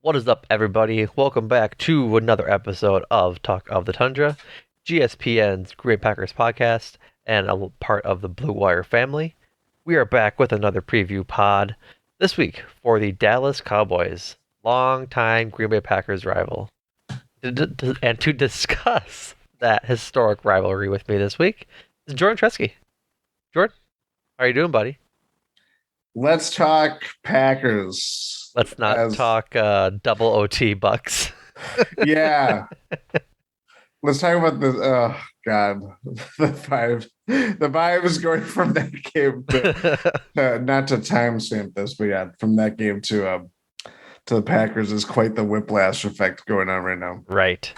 What is up, everybody? Welcome back to another episode of Talk of the Tundra, GSPN's Green Bay Packers podcast, and a part of the Blue Wire family. We are back with another preview pod this week for the Dallas Cowboys, longtime Green Bay Packers rival. And to discuss that historic rivalry with me this week is Jordan Tresky. Jordan, how are you doing, buddy? Let's talk Packers. Let's not As talk double OT Bucks. yeah, let's talk about the God, the vibe is going from that game to not to timestamp this, but yeah, from that game to the Packers is quite the whiplash effect going on right now. Right.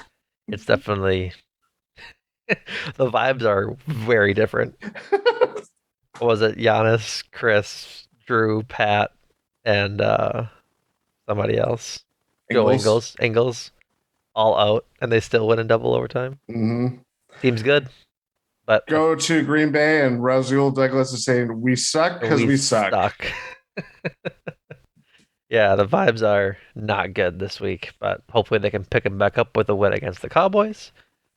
It's definitely the vibes are very different. What was it? Giannis, Chris, Drew, Pat, and somebody else. Joe Ingles. Ingles, all out, and they still win in double overtime. Mm-hmm. Seems good, but Go to Green Bay and Rasul Douglas is saying we suck because we suck. suck. Yeah, the vibes are not good this week, but hopefully they can pick them back up with a win against the Cowboys.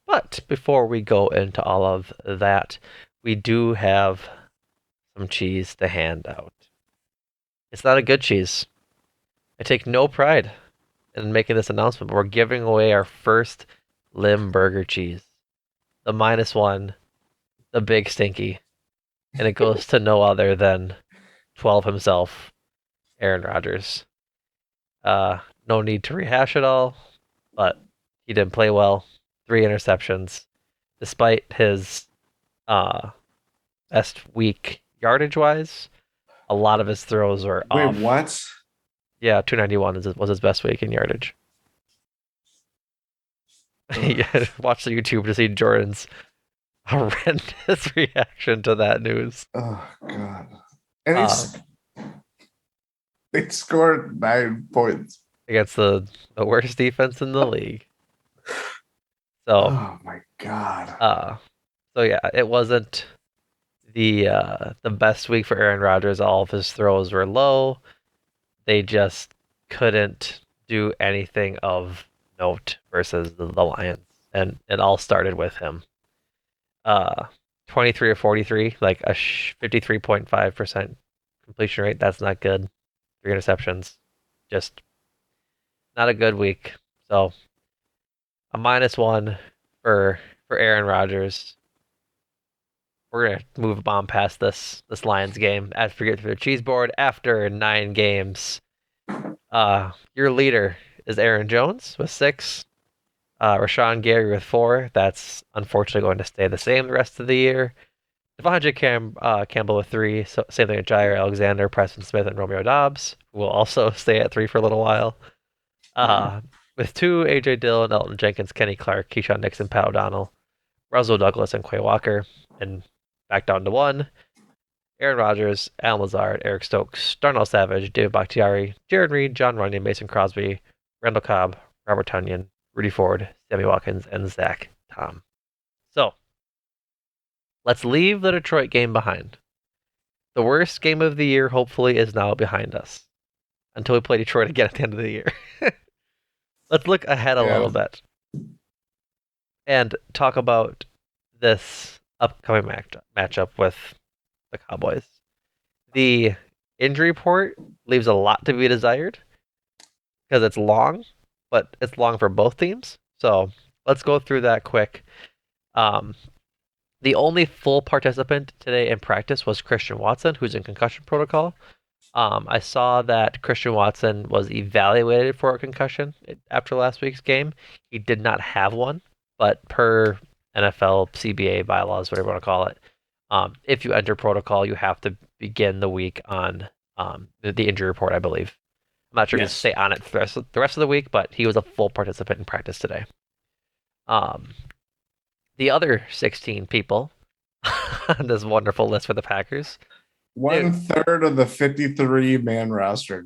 But before we go into all of that, we do have some cheese to hand out. It's not a good cheese. I take no pride in making this announcement, but we're giving away our first Limburger cheese. The -1, the big stinky. And it goes to no other than 12 himself, Aaron Rodgers. No need to rehash it all, but he didn't play well. 3 interceptions. Despite his best week yardage wise, a lot of his throws were Wait, off. what? Yeah, 291 was his best week in yardage. Yeah, watch the YouTube to see Jordan's horrendous reaction to that news. Oh God! And Uh, they scored 9 points. Against the worst defense in the league. So, Oh my God! uh, so yeah, it wasn't the best week for Aaron Rodgers. All of his throws were low. They just couldn't do anything of note versus the Lions, and it all started with him. Uh, 23 or 43, like a 53.5% completion rate. That's not good. 3 interceptions, just not a good week. So a -1 for Aaron Rodgers. We're gonna move on past this Lions game as we get through the cheese board after 9 games. Your leader is Aaron Jones with 6. Rashawn Gary with 4. That's unfortunately going to stay the same the rest of the year. Devondre Campbell with 3. So same thing with Jair Alexander, Preston Smith, and Romeo Dobbs, who will also stay at 3 for a little while. With 2, AJ Dillon, Elton Jenkins, Kenny Clark, Keyshawn Nixon, Pat O'Donnell, Russell Douglas, and Quay Walker, and back down to 1. Aaron Rodgers, Alan Lazard, Eric Stokes, Darnell Savage, David Bakhtiari, Jared Reed, John Runyon, Mason Crosby, Randall Cobb, Robert Tunyon, Rudy Ford, Sammy Watkins, and Zach Tom. So, let's leave the Detroit game behind. The worst game of the year, hopefully, is now behind us until we play Detroit again at the end of the year. Let's look ahead a Yeah. little bit and talk about this upcoming matchup with the Cowboys. The injury report leaves a lot to be desired because it's long, but it's long for both teams. So let's go through that quick. Um, the only full participant today in practice was Christian Watson, who's in concussion protocol. I saw that Christian Watson was evaluated for a concussion after last week's game. He did not have one, but per NFL CBA bylaws, whatever you want to call it, if you enter protocol, you have to begin the week on the injury report, I believe. I'm not sure to stay on it for the rest of the week, but he was a full participant in practice today. Um, the other 16 people on this wonderful list for the Packers. 1/3 of the 53-man roster,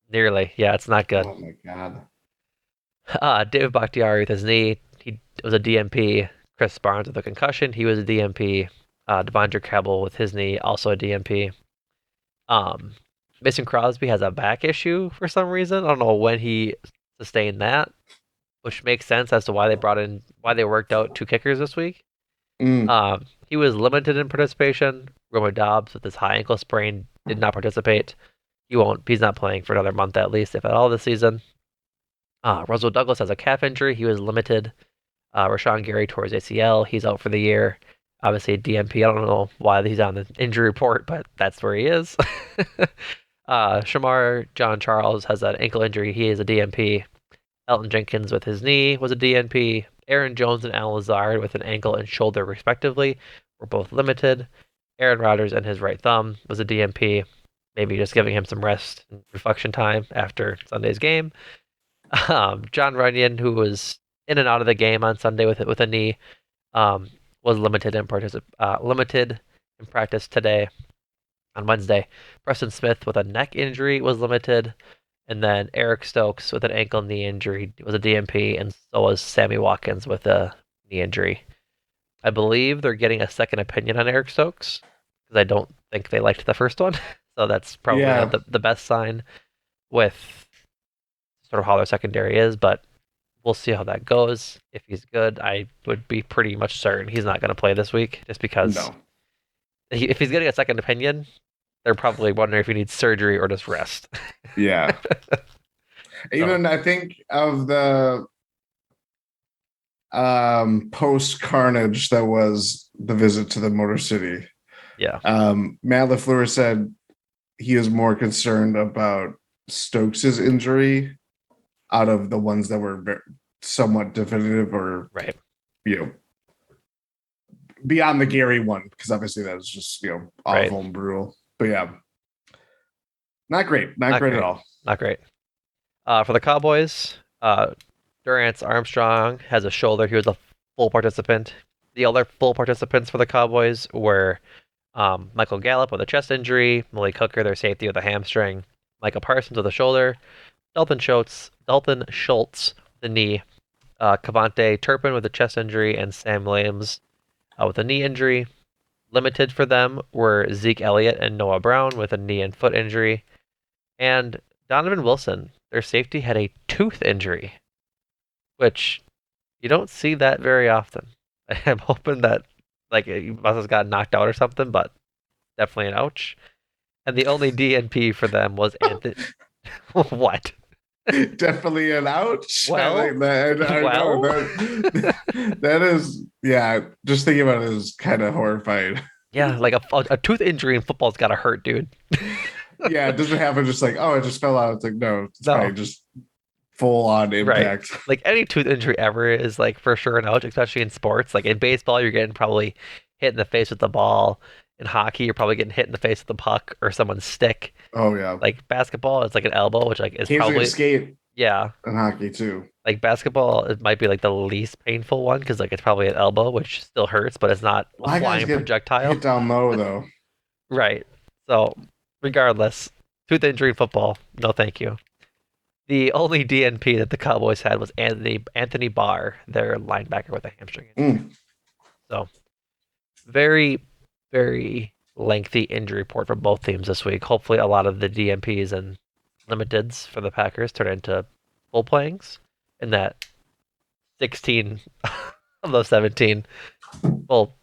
Nearly. Yeah, it's not good. Oh my God! David Bakhtiari with his knee. He was a DMP. Chris Barnes with a concussion. He was a DMP. Devondre Campbell with his knee, also a DMP. Um, Mason Crosby has a back issue for some reason. I don't know when he sustained that, which makes sense as to why they worked out two kickers this week. Mm, He was limited in participation. Romeo Dobbs with his high ankle sprain did not participate. He's not playing for another month at least, if at all, this season. Russell Douglas has a calf injury. He was limited. Rashawn Gary tore his ACL. He's out for the year. Obviously, DMP. I don't know why he's on the injury report, but that's where he is. Shamar John Charles has an ankle injury. He is a DMP. Elton Jenkins with his knee was a DNP. Aaron Jones and Alan Lazard with an ankle and shoulder, respectively, were both limited. Aaron Rodgers and his right thumb was a DNP. Maybe just giving him some rest and reflection time after Sunday's game. John Runyon, who was in and out of the game on Sunday with a knee, um, was limited in practice today. On Wednesday, Preston Smith with a neck injury was limited, and then Eric Stokes with an ankle knee injury was a DNP, and so was Sammy Watkins with a knee injury. I believe they're getting a second opinion on Eric Stokes because I don't think they liked the first one, so that's probably not yeah, the best sign with sort of how their secondary is, but we'll see how that goes. If he's good, I would be pretty much certain he's not going to play this week just because no, if he's getting a second opinion, they're probably wondering if he needs surgery or just rest. yeah. So, Even I think of the post carnage that was the visit to the Motor City. yeah, Matt LaFleur said he was more concerned about Stokes's injury out of the ones that were somewhat definitive or right, you know beyond the Gary one, because obviously that was just right. awful and brutal. But yeah, not great, not Not great at great. all. Not great. For the Cowboys, Durance Armstrong has a shoulder. He was a full participant. The other full participants for the Cowboys were Michael Gallup with a chest injury, Malik Hooker, their safety, with a hamstring, Michael Parsons with a shoulder, Dalton Schultz with a knee, Cavante Turpin with a chest injury, and Sam Williams with a knee injury. Limited for them were Zeke Elliott and Noah Brown with a knee and foot injury, and Donovan Wilson, their safety, had a tooth injury, which you don't see that very often. I'm hoping that like he must have got knocked out or something, but definitely an ouch. And the only DNP for them was Anthony. What? Definitely an ouch. I Well, think that I know well, that is, yeah. Just thinking about it is kind of horrifying. yeah, like a tooth injury in football's gotta hurt, dude. Yeah, it doesn't happen just like, oh, it just fell out. It's like, no, it's No, probably just full on right. impact. Like any tooth injury ever is like for sure an ouch, especially in sports. Like in baseball, you're getting probably hit in the face with the ball. In hockey, you're probably getting hit in the face with the puck or someone's stick. Oh yeah, Like basketball, it's like an elbow, which like is occasionally probably skate yeah. in hockey too. Like basketball, it might be like the least painful one because like it's probably an elbow, which still hurts, but it's not A a lot of guys flying get projectile. hit down low though. Right. So regardless, tooth injury in football, no thank you. The only DNP that the Cowboys had was Anthony Barr, their linebacker with a hamstring injury. Mm, So very, very lengthy injury report for both teams this week. Hopefully, a lot of the DNPs and limiteds for the Packers turn into full playings, and that 16 of those 17, well,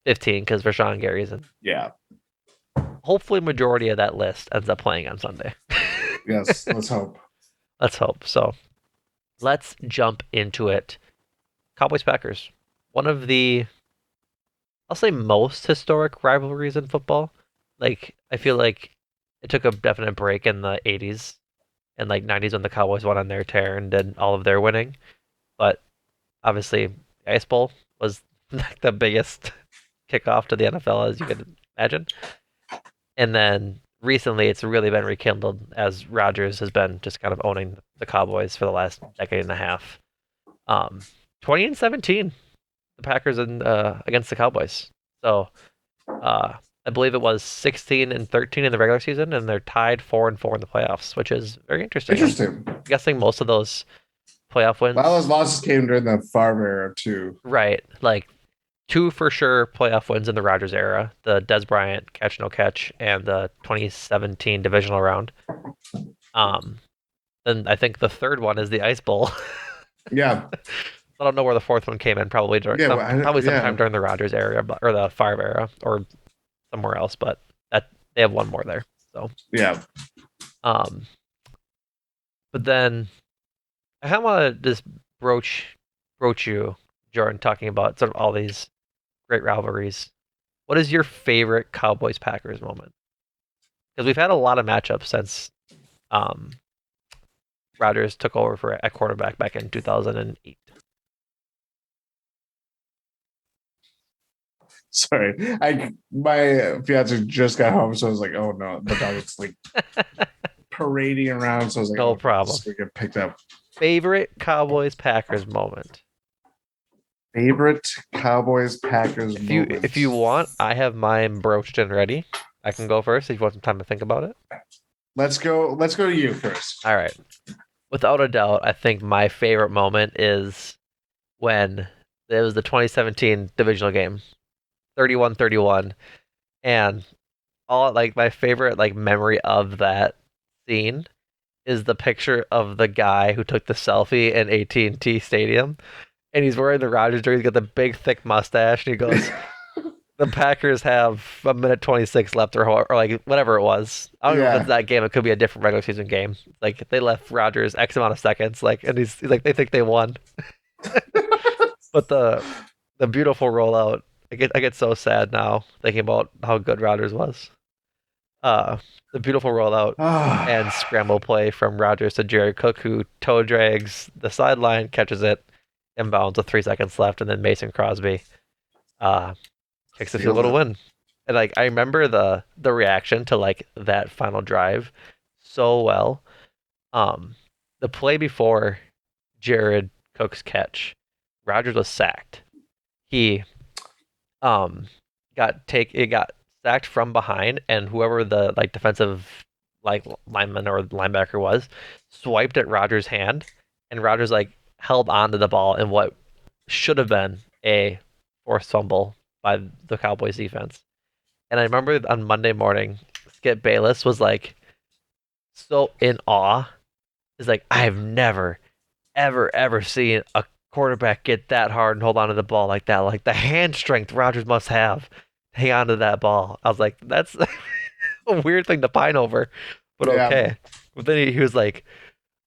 15 because Rashawn Gary's in. yeah. Hopefully, majority of that list ends up playing on Sunday. Yes. Let's hope. Let's hope. So let's jump into it. Cowboys Packers, one of the I'll say most historic rivalries in football. Like I feel like it took a definite break in the 80s and like 90s when the Cowboys went on their tear and did all of their winning. But obviously, the Ice Bowl was like the biggest kickoff to the NFL as you could imagine. And then recently, it's really been rekindled as Rodgers has been just kind of owning the Cowboys for the last decade and a half. Um, 20 and 17, the Packers against the Cowboys. So I believe it was 16 and 13 in the regular season, and they're tied 4-4 in the playoffs, which is very interesting. I'm Interesting. guessing most of those playoff A lot of those wins, losses came during the farm era too. right? Like two for sure playoff wins in the Rodgers era: the Des Bryant catch no catch and the 2017 divisional round. Um, then I think the third one is the Ice Bowl. Yeah. I don't know where the fourth one came in. Probably during Yeah. probably sometime Yeah. during the Rodgers era, or the Favre era, or somewhere else. But that they have one more there. So, Yeah. um, but then I kind of want to just broach you, Jordan, talking about sort of all these great rivalries. What is your favorite Cowboys Packers moment? Because we've had a lot of matchups since um, Rodgers took over for at quarterback back in 2008. Sorry. My fiance just got home, so I was like, oh no, the dog was like parading around. So I was like, No oh no, problem. this is gonna get picked up. Favorite Cowboys Packers moment. Favorite Cowboys Packers If you moment. want, I have mine broached and ready. I can go first if you want some time to think about it. Let's go. Let's go to you first. All right. Without a doubt, I think my favorite moment is when it was the 2017 divisional game, 31-31, and all like my favorite like memory of that scene is the picture of the guy who took the selfie in AT&T Stadium, and he's wearing the Rodgers jersey. He's got the big thick mustache, and he goes, "The Packers have a minute 26 left, or like whatever it was. I don't know if it's Yeah. that game. It could be a different regular season game. Like they left Rodgers X amount of seconds, like, and he's like they think they won, but the beautiful rollout. I get so sad now thinking about how good Rodgers was. Uh, the beautiful rollout and Ah, scramble play from Rodgers to Jared Cook, who toe drags the sideline, catches it, inbounds with 3 seconds left, and then Mason Crosby uh, kicks the field sealed goal to it. win. And like I remember the reaction to like that final drive so well. Um, the play before Jared Cook's catch, Rodgers was sacked. He um it got sacked from behind, and whoever the like defensive like lineman or linebacker was swiped at Rodgers' hand, and Rodgers like held on to the ball in what should have been a forced fumble by the Cowboys defense. And I remember on Monday morning, Skip Bayless was like so in awe. He's like, I've never, ever seen a quarterback get that hard and hold on to the ball like that. Like the hand strength Rodgers must have to hang on to that ball. I was like, that's a weird thing to pine over, but Yeah. okay. But then he was like,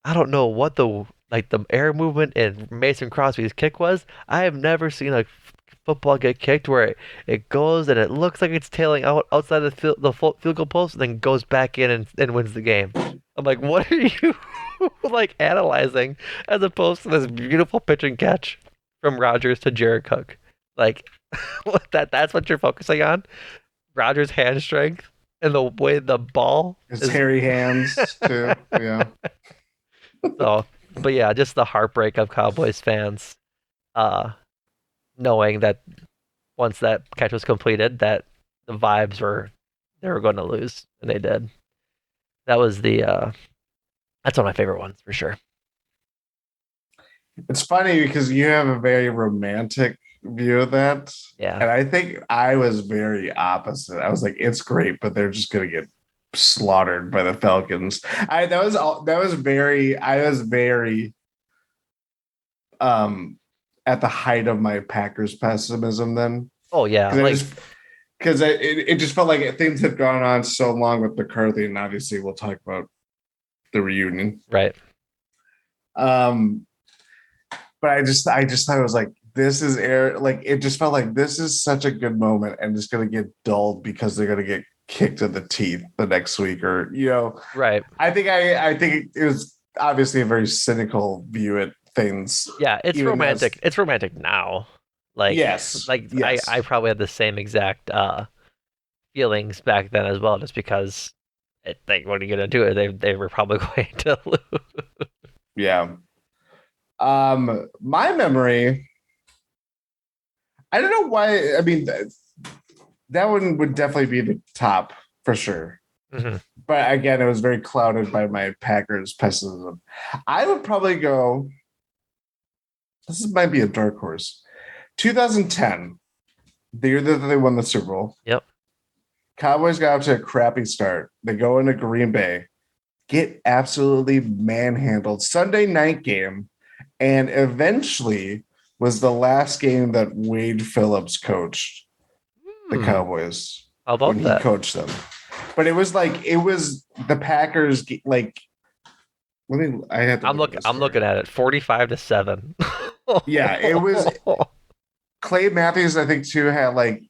I don't know what the like the air movement in Mason Crosby's kick was. I have never seen a football get kicked where it goes and it looks like it's tailing out outside the field goal post and then goes back in and wins the game. I'm like, what are you like analyzing as opposed to this beautiful pitch and catch from Rodgers to Jared Cook? Like that's what you're focusing on? Rodgers' hand strength and the way the ball His is hairy hands too. Yeah. so but yeah, just the heartbreak of Cowboys fans uh knowing that once that catch was completed that the vibes were they were going to lose and they did. That was the that's one of my favorite ones for sure. It's funny because you have a very romantic view of that. Yeah. And I think I was very opposite. I was like, it's great, but they're just gonna get slaughtered by the Falcons. I was very um at the height of my Packers pessimism then. Oh yeah, Because I like just because it just felt like things had gone on so long with McCarthy, and obviously we'll talk about the reunion. right. Um, but I just thought it was like this is air like it just felt like this is such a good moment and it's gonna get dulled because they're gonna get kicked in the teeth the next week or Right. I think it was obviously a very cynical view at things Yeah, it's even though romantic. It's romantic now. Like yes like I yes probably had the same exact feelings back then as well just because like what are you gonna do? They were probably going to lose. yeah my memory I don't know why I mean that one would definitely be the top for sure. Mhm. But again, it was very clouded by my Packers pessimism. I would probably go. This might be a dark horse. 2010. the year that they won the Super Bowl. Yep. Cowboys got out to a crappy start. They go into Green Bay, get absolutely manhandled. Sunday night game, and eventually was the last game that Wade Phillips coached the Hmm. Cowboys How when about he that? coached them. But it was the Packers like I had to look at this I'm story. looking at it. 45-7. Yeah, it was Clay Matthews, I think, too, had like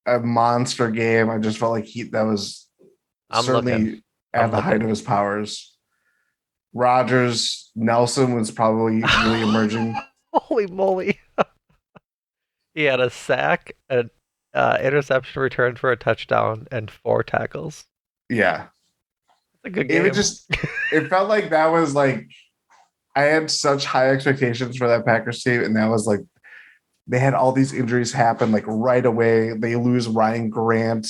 a monster game. I just felt like that was I'm looking. certainly at I'm the height looking. of his powers. Rogers, Nelson was probably really emerging. Holy moly. He had a sack, an interception return for a touchdown, and 4 tackles. Yeah. It's a good It was game. just it felt like that was like I had such high expectations for that Packers team, and that was like they had all these injuries happen like right away. They lose Ryan Grant.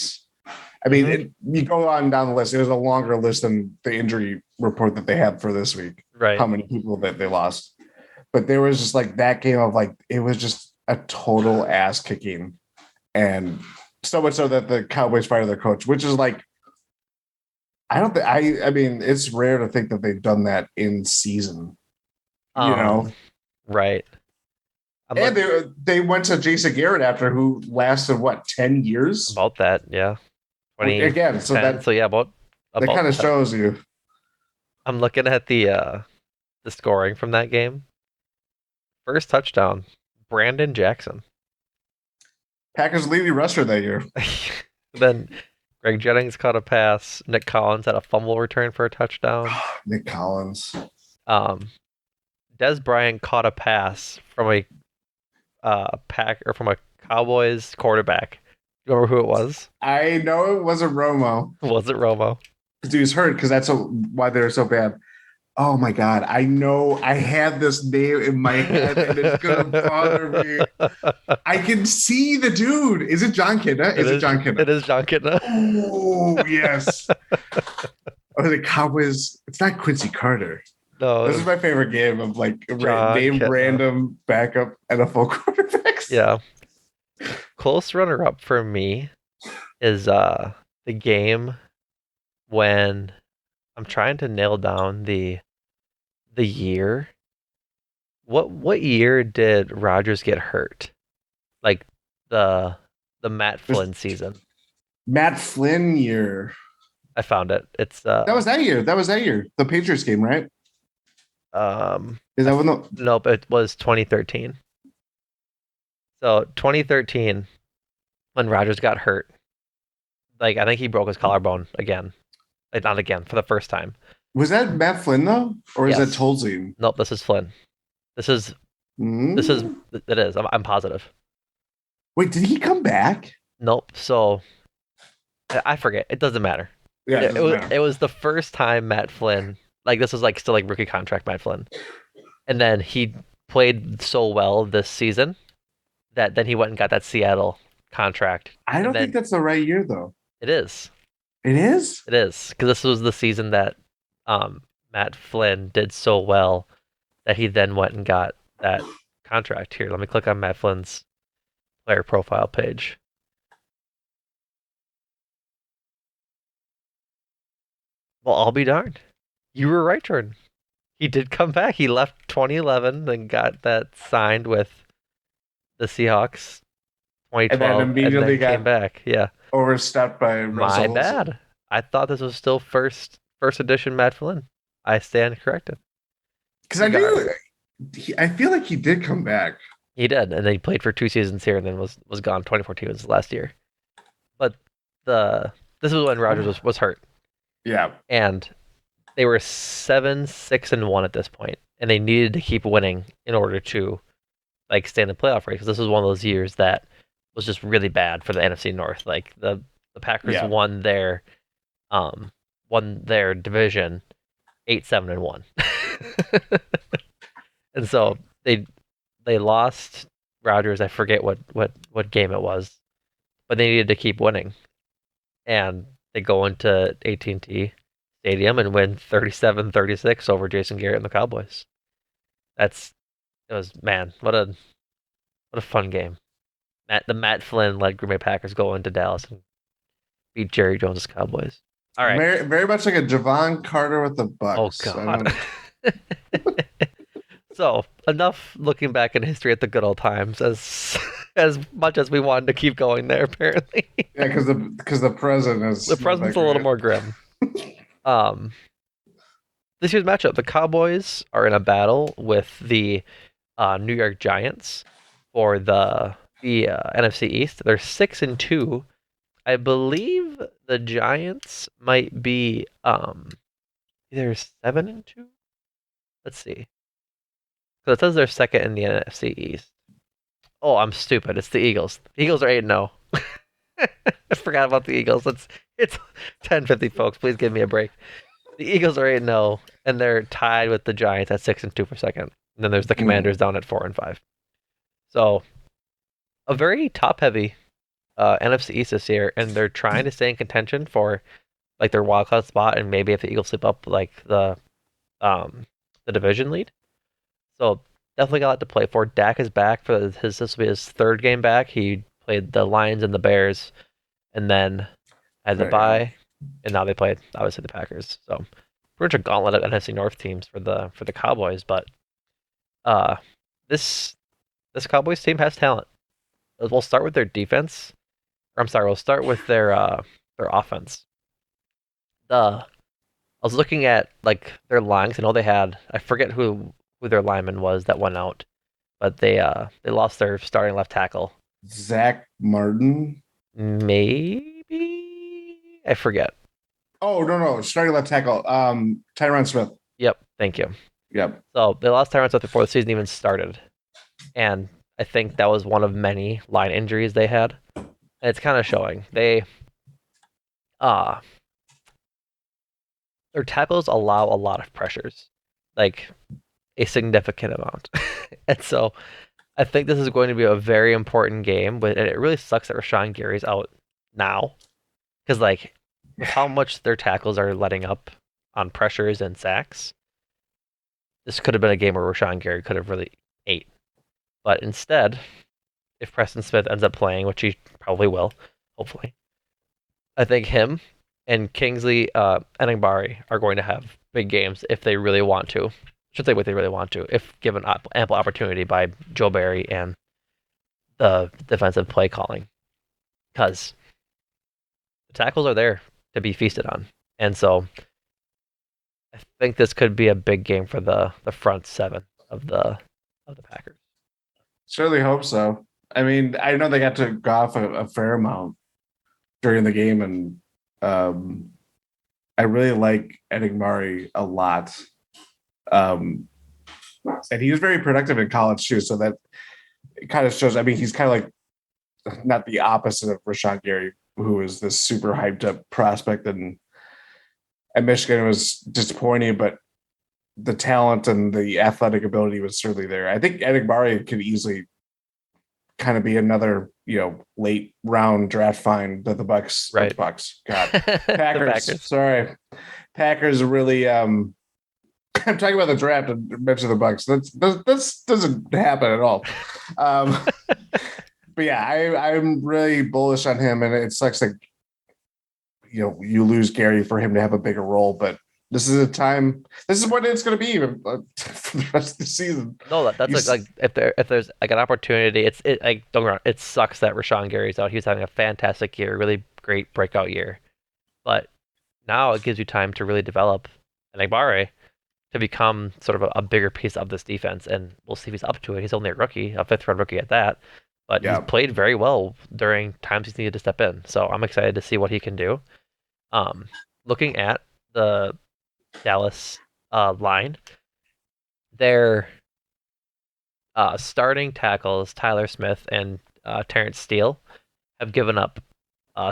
I mean, Hmm. you go on down the list. It was a longer list than the injury report that they had for this week. How Right. many people that they lost? But there was just like that game of like it was just a total ass kicking, and so much so that the Cowboys fired their coach, which is like I don't think I mean it's rare to think that they've done that in season, you know. Um, right. I'm And looking they went to Jason Garrett after who lasted what 10 years about that. Yeah. again. So 2010. So yeah, that about kind of that. shows you I'm looking at the scoring from that game. First touchdown, Brandon Jackson. Packers leading rusher that year. Then Greg Jennings caught a pass. Nick Collins had a fumble return for a touchdown. Nick Collins. Um, Des Bryant caught a pass from a from a Cowboys quarterback. You remember who it was? I know it wasn't Romo Was it Romo? because he was hurt because why they're so bad. Oh my god! I know I had this name in my head and it's gonna bother me. I can see the dude. Is it John Kidna? Is it John Kidna? It is John Kitna. Oh yes. Oh, the Cowboys. It's not Quincy Carter. No, it This is was my favorite game of like John name Kitna. random backup NFL quarterbacks. Yeah. Close runner up for me is the game when I'm trying to nail down the year. What year did Rodgers get hurt? Like the the Matt There's Flynn season. Matt Flynn year. I found it. It's That was that year. That was that year. The Patriots game, right? um Is that when the nope, it was 2013. So 2013 when Rodgers got hurt. Like I think he broke his collarbone again. Like not again, for the first time. was that Matt Flynn though, or is that Yes. Tolzien? Nope, this is Flynn. This is this is Mm. it is. I'm positive. Wait, did he come back? Nope. So I forget. It doesn't matter. Yeah, it doesn't matter. It was the first time Matt Flynn, like this was like still like rookie contract Matt Flynn, and then he played so well this season that then he went and got that Seattle contract, I and don't think then that's the right year though. it is It is. because this was the season that Matt Flynn did so well that he then went and got that contract. Here, let me click on Matt Flynn's player profile page. Well, I'll be darned. You were right, Jordan. He did come back. He left 2011 and got that signed with the Seahawks And then 2012 and immediately then came got back. Yeah. overstepped by My Russell Wilson. bad. I thought this was still first edition Matt Flynn. I stand corrected. Because I Regardless. knew I feel like he did come back. He did, and then he played for 2 seasons here and then was gone. 2014 was his last year. But the this is when Rodgers was hurt. Yeah. And they were 7-6-1 at this point, and they needed to keep winning in order to like stay in the playoff race. Because this was one of those years that was just really bad for the NFC North. Like the Packers Yeah. won their division 8-7-1, and so they lost Rodgers. I forget what game it was, but they needed to keep winning, and they go into AT&T Stadium and win 37-36 over Jason Garrett and the Cowboys. It was man, what a fun game. The Matt Flynn led Green Bay Packers go into Dallas and beat Jerry Jones' Cowboys. All right. Very, very much like a Javon Carter with the Oh Bucks. I God. don't. So enough looking back in history at the good old times, as as much as we wanted to keep going there. Apparently, Yeah, because the present the is not present's that a little great. more grim. Um, this year's matchup, the Cowboys are in a battle with the New York Giants for the NFC East. They're 6-2. I believe the Giants might be either 7-2. Let's see. So it says they're second in the NFC East. Oh, I'm stupid. It's the Eagles. The Eagles are 8-0. I forgot about the Eagles. It's 10:50, folks. Please give me a break. The Eagles are 8-0, and they're tied with the Giants at 6-2 for second. And then there's the Hmm. Commanders down at 4-5. So a very top-heavy NFC East this year, and they're trying to stay in contention for like their wild card spot, and maybe if the Eagles slip up, like um the division lead. So definitely got a lot to play for. Dak is back for his this will be his third game back. He played the Lions and the Bears, and then had the There you go. bye, and now they played obviously the Packers. So pretty much a gauntlet of NFC North teams for the Cowboys. But uh, this this Cowboys team has talent. We'll start with their defense. Or I'm sorry, we'll start with their offense. I was looking at like their lines. I know they had I forget who their lineman was that went out, but they lost their starting left tackle. Zach Martin. Maybe I forget. Oh no, starting left tackle. Tyron Smith. Yep, thank you. Yep. So they lost Tyron Smith before the season even started, and I think that was one of many line injuries they had, and it's kind of showing. Uh their tackles allow a lot of pressures, like a significant amount, and so I think this is going to be a very important game. But and it really sucks that Rashawn Gary's out now because like with how much their tackles are letting up on pressures and sacks, this could have been a game where Rashawn Gary could have really ate. But instead, if Preston Smith ends up playing, which he probably will, hopefully, I think him and Kingsley Enagbari are going to have big games if they really want to. Should say what they really want to, if given ample opportunity by Joe Barry and the defensive play calling, because the tackles are there to be feasted on, and so I think this could be a big game for the front seven of the Packers. Certainly hope so. I mean, I know they got to go off a fair amount during the game, and um, I really like Murray a lot. Um, and he was very productive in college too, so that it kind of shows. I mean, he's kind of like not the opposite of Rashawn Gary, who is this super hyped up prospect, and at Michigan was disappointing, but the talent and the athletic ability was certainly there. I think Murray could easily kind of be another, late round draft find that the Bucks or Right. Bucks, God, The Packers. Packers. Sorry, Packers really. I'm talking about the draft and mention the Bucks. That's doesn't happen at all. Um, but yeah, I'm really bullish on him, and it sucks that you lose Gary for him to have a bigger role, but this is a time. This is what it's going to be for the rest of the season. No, that's like if there's like an opportunity, it like don't get me wrong, it sucks that Rashawn Gary's out. He was having a fantastic year, really great breakout year. But now it gives you time to really develop an Igbare to become sort of a bigger piece of this defense, and we'll see if he's up to it. He's only a rookie, a fifth round rookie at that, but he's Yeah, played very well during times he's needed to step in. So I'm excited to see what he can do. Um, looking at the Dallas line, their starting tackles Tyler Smith and Terrence Steele have given up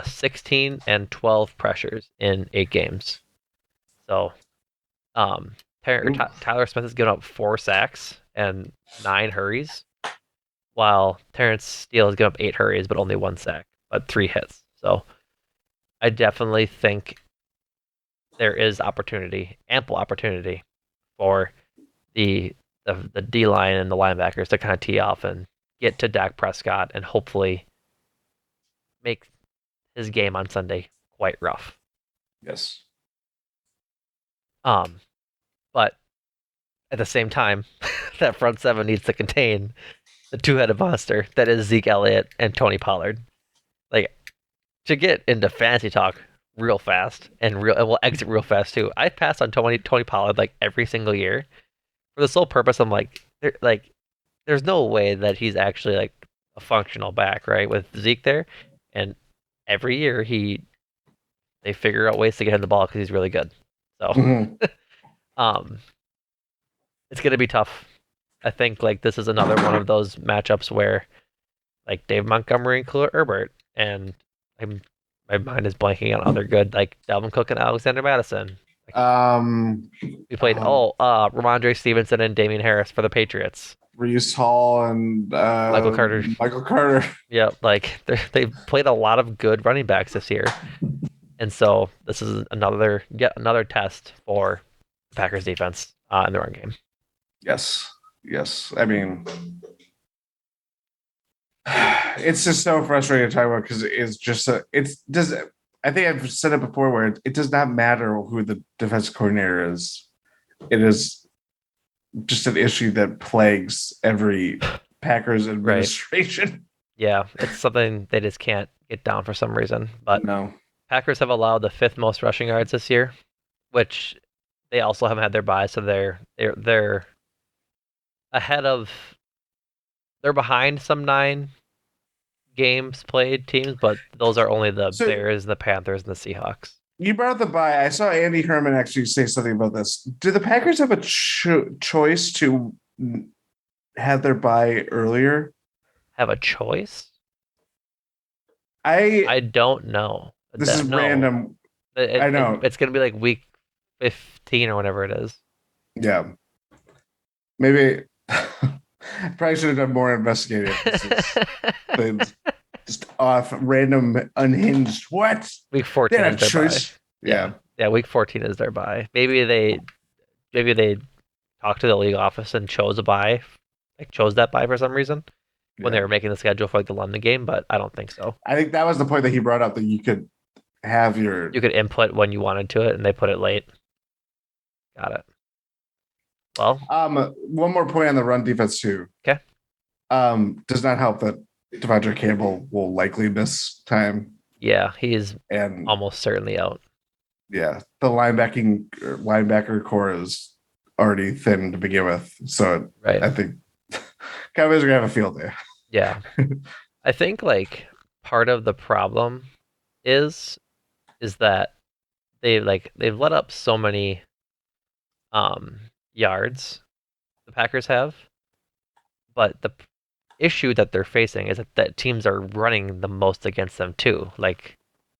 16 and 12 pressures in 8 games. So Tyler Smith has given up 4 sacks and 9 hurries, while Terrence Steele has given up 8 hurries but only 1 sack, but 3 hits. So I definitely think there is opportunity, ample opportunity, for the D line and the linebackers to kind of tee off and get to Dak Prescott and hopefully make his game on Sunday quite rough. Yes. Um, but at the same time, that front seven needs to contain the two-headed monster that is Zeke Elliott and Tony Pollard. Like to get into fantasy talk real fast and we'll exit real fast too. I passed on Tony Pollard like every single year for the sole purpose. I'm like there's no way that he's actually like a functional back, right? With Zeke there, and every year they figure out ways to get him the ball because he's really good. So Mhm. um, it's gonna be tough. I think like this is another one of those matchups where like Dave Montgomery and Khalil Herbert, and I'm my mind is blanking on other good like Dalvin Cook and Alexander Madison. Like Um, we played uh, Ramondre Stevenson and Damian Harris for the Patriots. Reese Hall and Michael Carter. Michael Carter. Yeah, like they've played a lot of good running backs this year, and so this is yet another test for the Packers defense in the run game. Yes, yes. I mean, it's just so frustrating to talk about because it's just it's does. I think I've said it before where it does not matter who the defense coordinator is. It is just an issue that plagues every Packers Right. administration. Yeah, it's something they just can't get down for some reason. But No. Packers have allowed the fifth most rushing yards this year, which they also haven't had their bye, so they're ahead of they're behind some 9 games played teams, but those are only the So Bears, the Panthers, and the Seahawks. you brought up the bye. I saw Andy Herman actually say something about this. Do the Packers have a choice to have their bye earlier? Have a choice? I I don't know. This is No, random. I know. it's gonna be like week 15 or whatever it is. Yeah. Maybe probably should have done more investigating. Things just off random unhinged. What? Week They 14 had is a their bye. choice. Yeah, Yeah. yeah. Week 14 is their bye. Maybe they talked to the league office and chose a bye, like chose that bye for some reason when they Yeah. were making the schedule for like the London game, but I don't think so. I think that was the point that he brought up that you could have your You could input when you wanted to it, and they put it late. Got it. Well, one more point on the run defense too. okay. Does not help that Devondre Campbell will likely miss time. Yeah, he's And almost certainly out. yeah, the linebacker core is already thin to begin with. So Right. I think Cowboys are gonna have a field day. Yeah. I think like part of the problem is that they've let up so many yards the Packers have, but the issue that they're facing is that teams are running the most against them too. Like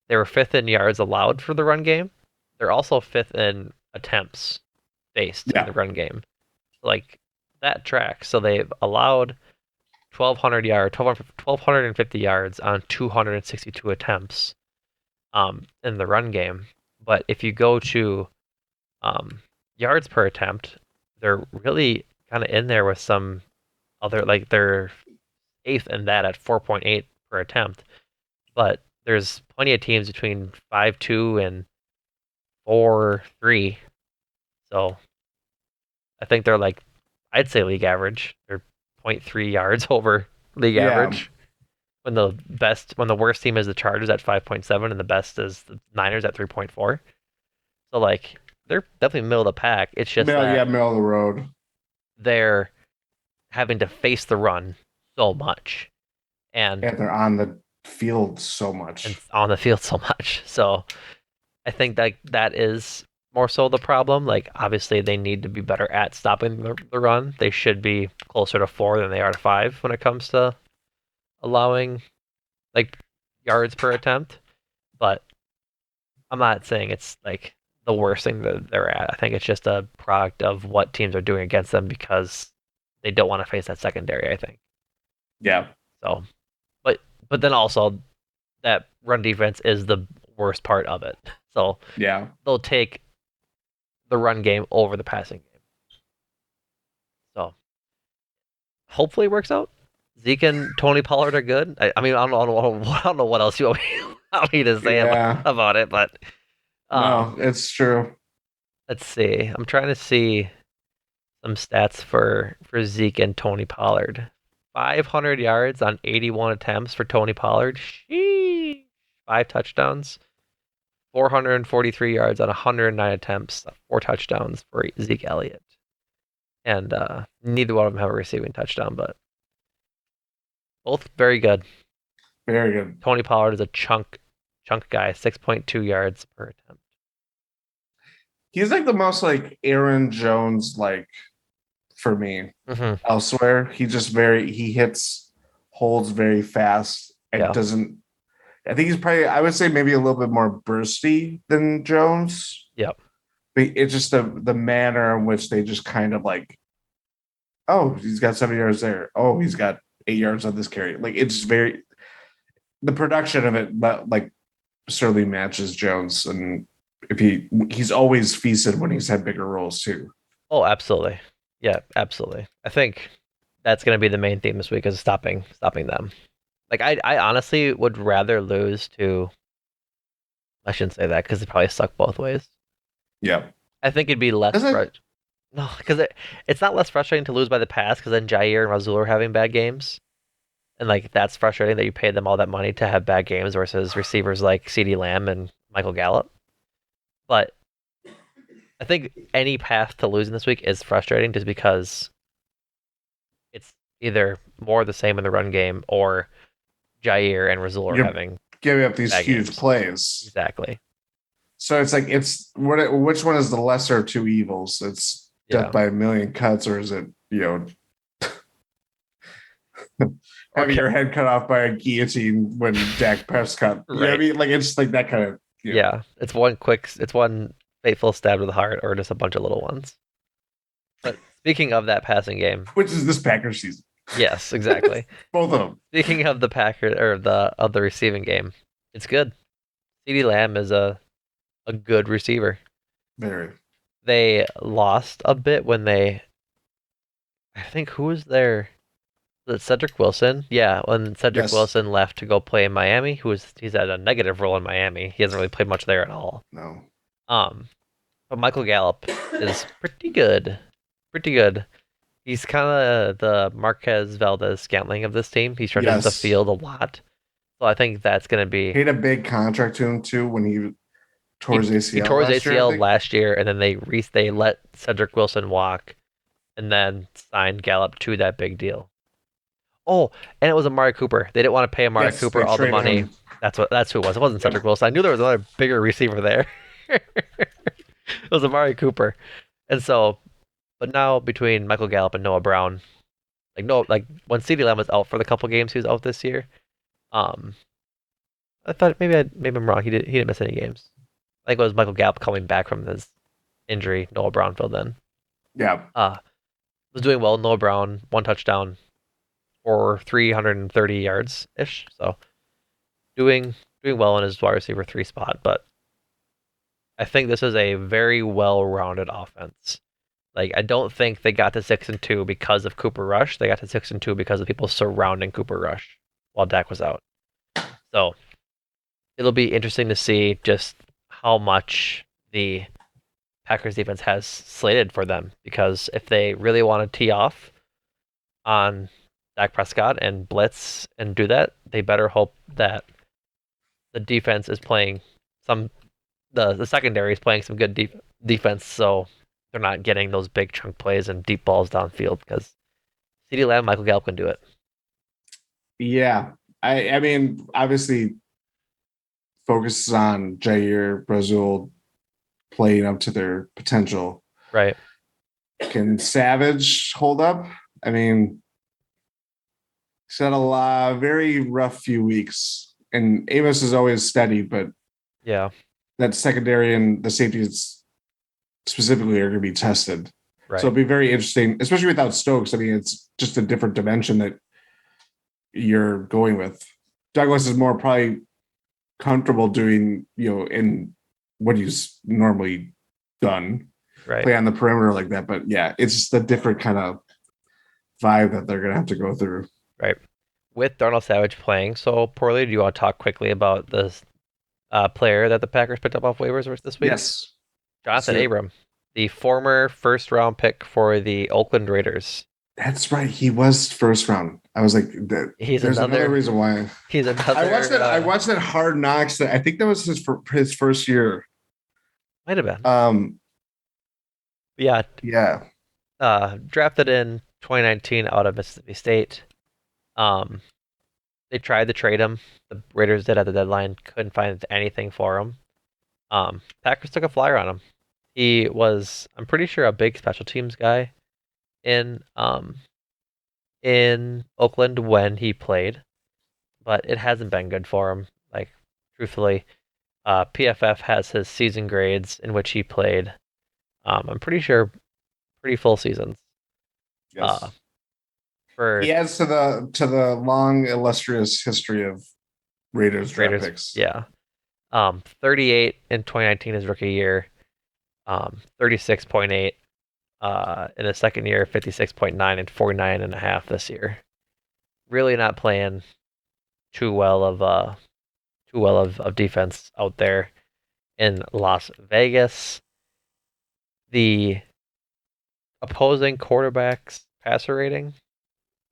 they were fifth in yards allowed for the run game. They're also fifth in attempts faced in Yeah, the run game. Like that tracks. So they've allowed 1,250 yards on 262 attempts in the run game. But if you go to yards per attempt, they're really kind of in there with some other, like they're eighth in that at 4.8 per attempt. But there's plenty of teams between 5.2 and 4.3. So I think they're like, I'd say league average. They're zero point 0.3 yards over league yeah, average. When the worst team is the Chargers at 5.7 and the best is the Niners at 3.4. So like they're definitely middle of the pack. It's just that middle of the road, they're having to face the run so much and and they're on the field so and much. on the field so much. So I think that is more so the problem. Like obviously they need to be better at stopping the run. They should be closer to 4 than they are to 5 when it comes to allowing like yards per attempt. But I'm not saying it's like the worst thing that they're at. I think it's just a product of what teams are doing against them because they don't want to face that secondary, I think. Yeah, So, but then also that run defense is the worst part of it. So yeah. they'll take the run game over the passing game. So hopefully it works out. Zeke and Tony Pollard are good. I mean, I don't know what else you want me to say Yeah, about it, but no, um, it's true. let's see. I'm trying to see some stats for Zeke and Tony Pollard. 500 yards on 81 attempts for Tony Pollard. Sheesh. 5 touchdowns. 443 yards on 109 attempts. 4 touchdowns for Zeke Elliott. And neither one of them have a receiving touchdown, but both very good. Very good. Tony Pollard is a chunk guy, 6.2 yards per attempt. He's like the most like Aaron Jones like for me. Hmm. Elsewhere, he just very he hits holds very fast and Yeah. doesn't. I think he's probably I would say maybe a little bit more bursty than Jones. Yep. But it's just the manner in which they just kind of like, oh, he's got 7 yards there. Oh, he's got 8 yards on this carry. Like it's very the production of it, but like certainly matches Jones. And if he's always feasted when he's had bigger roles too. Oh, absolutely. Yeah, absolutely. I think that's going to be the main theme this week is stopping them. Like I honestly would rather lose to. I shouldn't say that because it probably suck both ways. Yeah. I think it'd be less Does it? no, because it's not less frustrating to lose by the pass because then Jair and Razul are having bad games, and like that's frustrating that you paid them all that money to have bad games versus receivers like CeeDee Lamb and Michael Gallup. But I think any path to losing this week is frustrating just because it's either more of the same in the run game or Jair and Razul are You're having giving up these bad huge games. plays. Exactly. So it's like it's what which one is the lesser of two evils? It's death Yeah. by a million cuts, or is it Or having your head cut off by a guillotine when Dak Prescott? You know what I right. mean? Like it's like that kind of Yeah. It's one fateful stab to the heart or just a bunch of little ones. But speaking of that passing game, which is this Packers season. yes, exactly. Both of them. Speaking of the Packer or the receiving game, it's good. CeeDee Lamb is a good receiver. Very. They lost a bit when they I think who was there? Was it Cedric Wilson? Yeah, when Cedric Yes. Wilson left to go play in Miami, he's had a negative role in Miami. He hasn't really played much there at all. No. Um, but Michael Gallup is pretty good. Pretty good. He's kind of the Marquez Valdez Scantling of this team. He stretches the Yes. field a lot. So I think that's going to be. Paid a big contract to him too when he tore his He ACL tore his last year, I ACL think. last year, and then they let Cedric Wilson walk, and then signed Gallup to that big deal. Oh, and it was Amari Cooper. They didn't want to pay Amari Yes, Cooper they all the traded money. him. That's who it was. It wasn't Yep. Cedric Wilson. I knew there was another bigger receiver there. It was Amari Cooper, and so, but now between Michael Gallup and Noah Brown, like no, like when CeeDee Lamb was out for the couple games he was out this year, um, I thought maybe I'm wrong. He didn't miss any games. I think it was Michael Gallup coming back from his injury. Noah Brown filled in. Yeah. Was doing well. Noah Brown 1 touchdown for 330 yards ish. So doing well in his wide receiver 3 spot. But I think this is a very well rounded offense. Like I don't think they got to 6-2 because of Cooper Rush. They got to 6-2 because of people surrounding Cooper Rush while Dak was out. So it'll be interesting to see just how much the Packers defense has slated for them because if they really want to tee off on Dak Prescott and blitz and do that, they better hope that the defense is playing some the secondary is playing some good defense so they're not getting those big chunk plays and deep balls downfield because CeeDee Lamb, Michael Gallup can do it. Yeah. I mean, obviously focuses on Jair Brazil playing up to their potential. Right. Can Savage hold up? I mean, he's had a very rough few weeks, and Amos is always steady, but Yeah. that secondary and the safeties specifically are going to be tested. So Right. it'll be very interesting, especially without Stokes. I mean, it's just a different dimension that you're going with. Douglas is more probably comfortable doing, in what he's normally done, Right. play on the perimeter like that. But yeah, it's just a different kind of vibe that they're going to have to go through. Right. with Darnell Savage playing so poorly, do you want to talk quickly about this player that the Packers picked up off waivers this week? Yes. Let's Jonathan do it. Abram, the former first round pick for the Oakland Raiders. That's right. He was first round. I was like, He's there's another another. reason why. He's I watched another. that. I watched that Hard Knocks. I think that was his first year. Might have been. Um, Yeah. yeah. Drafted in 2019 out of Mississippi State. Um, they tried to trade him. The Raiders did at the deadline. Couldn't find anything for him. Packers took a flyer on him. He was, I'm pretty sure, a big special teams guy in in Oakland when he played, but it hasn't been good for him. Like, truthfully, PFF has his season grades in which he played. I'm pretty sure pretty full seasons. Uh, Yes. for He adds to the long illustrious history of Raiders draft Raiders, picks. yeah. 38 in 2019 his rookie year. 36.8 in his second year, 56.9 and 49 and a half this year. Really not playing too well of defense out there in Las Vegas. The opposing quarterback's passer rating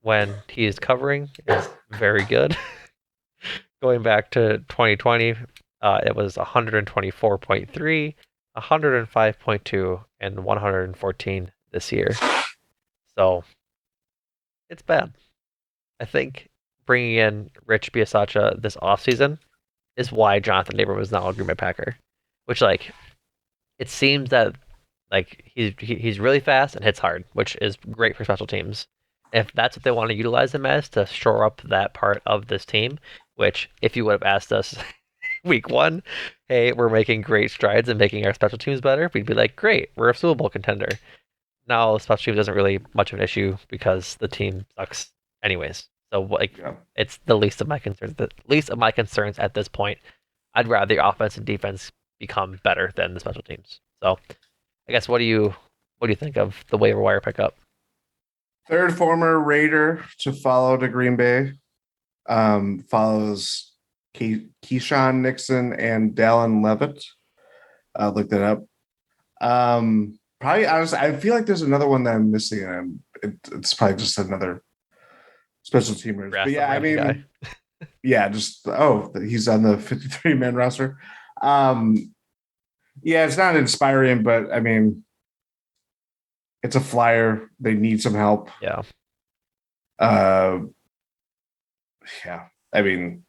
when he is covering is very good. Going back to 2020, it was 124.3, 105.2, and 114 this year. So it's bad. I think bringing in Rich Biasacha this offseason is why Jonathan Abram is now a Green Bay Packer. Which, like, it seems that like he's really fast and hits hard, which is great for special teams. If that's what they want to utilize him as to shore up that part of this team, which if you would have asked us week one, hey, we're making great strides in making our special teams better, we'd be like, great, we're a Super Bowl contender. Now special teams isn't really much of an issue because the team sucks anyways. So like Yeah. it's the least of my concerns. The least of my concerns at this point. I'd rather the offense and defense become better than the special teams. So I guess what do you think of the waiver wire pickup? Third former Raider to follow to Green Bay. Follows Keyshawn Nixon and Dallin Levitt. Looked it up. Probably honestly, I feel like there's another one that I'm missing, and it's probably just another special teamers. Yeah, But some yeah, I random guy. mean, yeah, just he's on the 53 man roster. Um, yeah, it's not inspiring, but I mean, it's a flyer. They need some help. Yeah. Uh, yeah, I mean,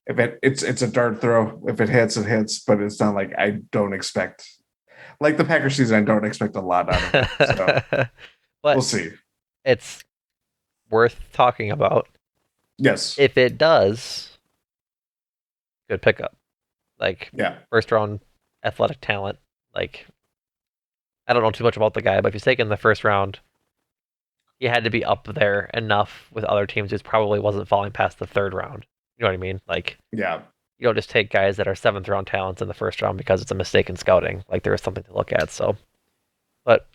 if it's a dart throw. If it hits, it hits. But it's not like I don't expect like the Packers season. I don't expect a lot out of it. So we'll But see. it's worth talking about. Yes. If it does, good pickup. Like Yeah. first round athletic talent. Like I don't know too much about the guy, but if he's taken the first round, he had to be up there enough with other teams who's probably wasn't falling past the third round. You know what I mean? Like Yeah. you don't just take guys that are seventh round talents in the first round because it's a mistake in scouting. Like there is something to look at. So, but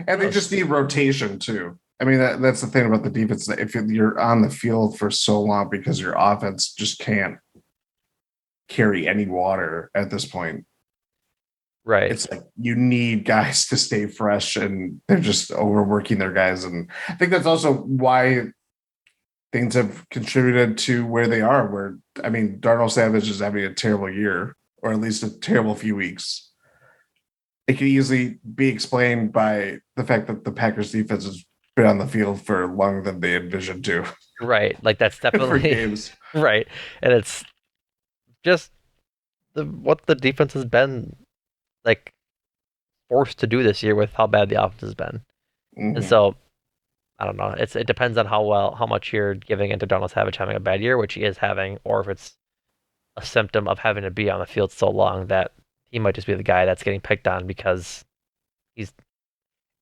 And they just need rotation too. I mean, that's the thing about the defense. That if you're on the field for so long because your offense just can't carry any water at this point, right, it's like you need guys to stay fresh, and they're just overworking their guys. And I think that's also why things have contributed to where they are. Where I mean, Darnell Savage is having a terrible year, or at least a terrible few weeks. It could easily be explained by the fact that the Packers defense has been on the field for longer than they envisioned to right. Like that's for definitely games. right, and it's just what the defense has been like forced to do this year with how bad the offense has been. And Mm-hmm. so I don't know. It depends on how much you're giving into Donald Savage having a bad year, which he is having, or if it's a symptom of having to be on the field so long that he might just be the guy that's getting picked on because he's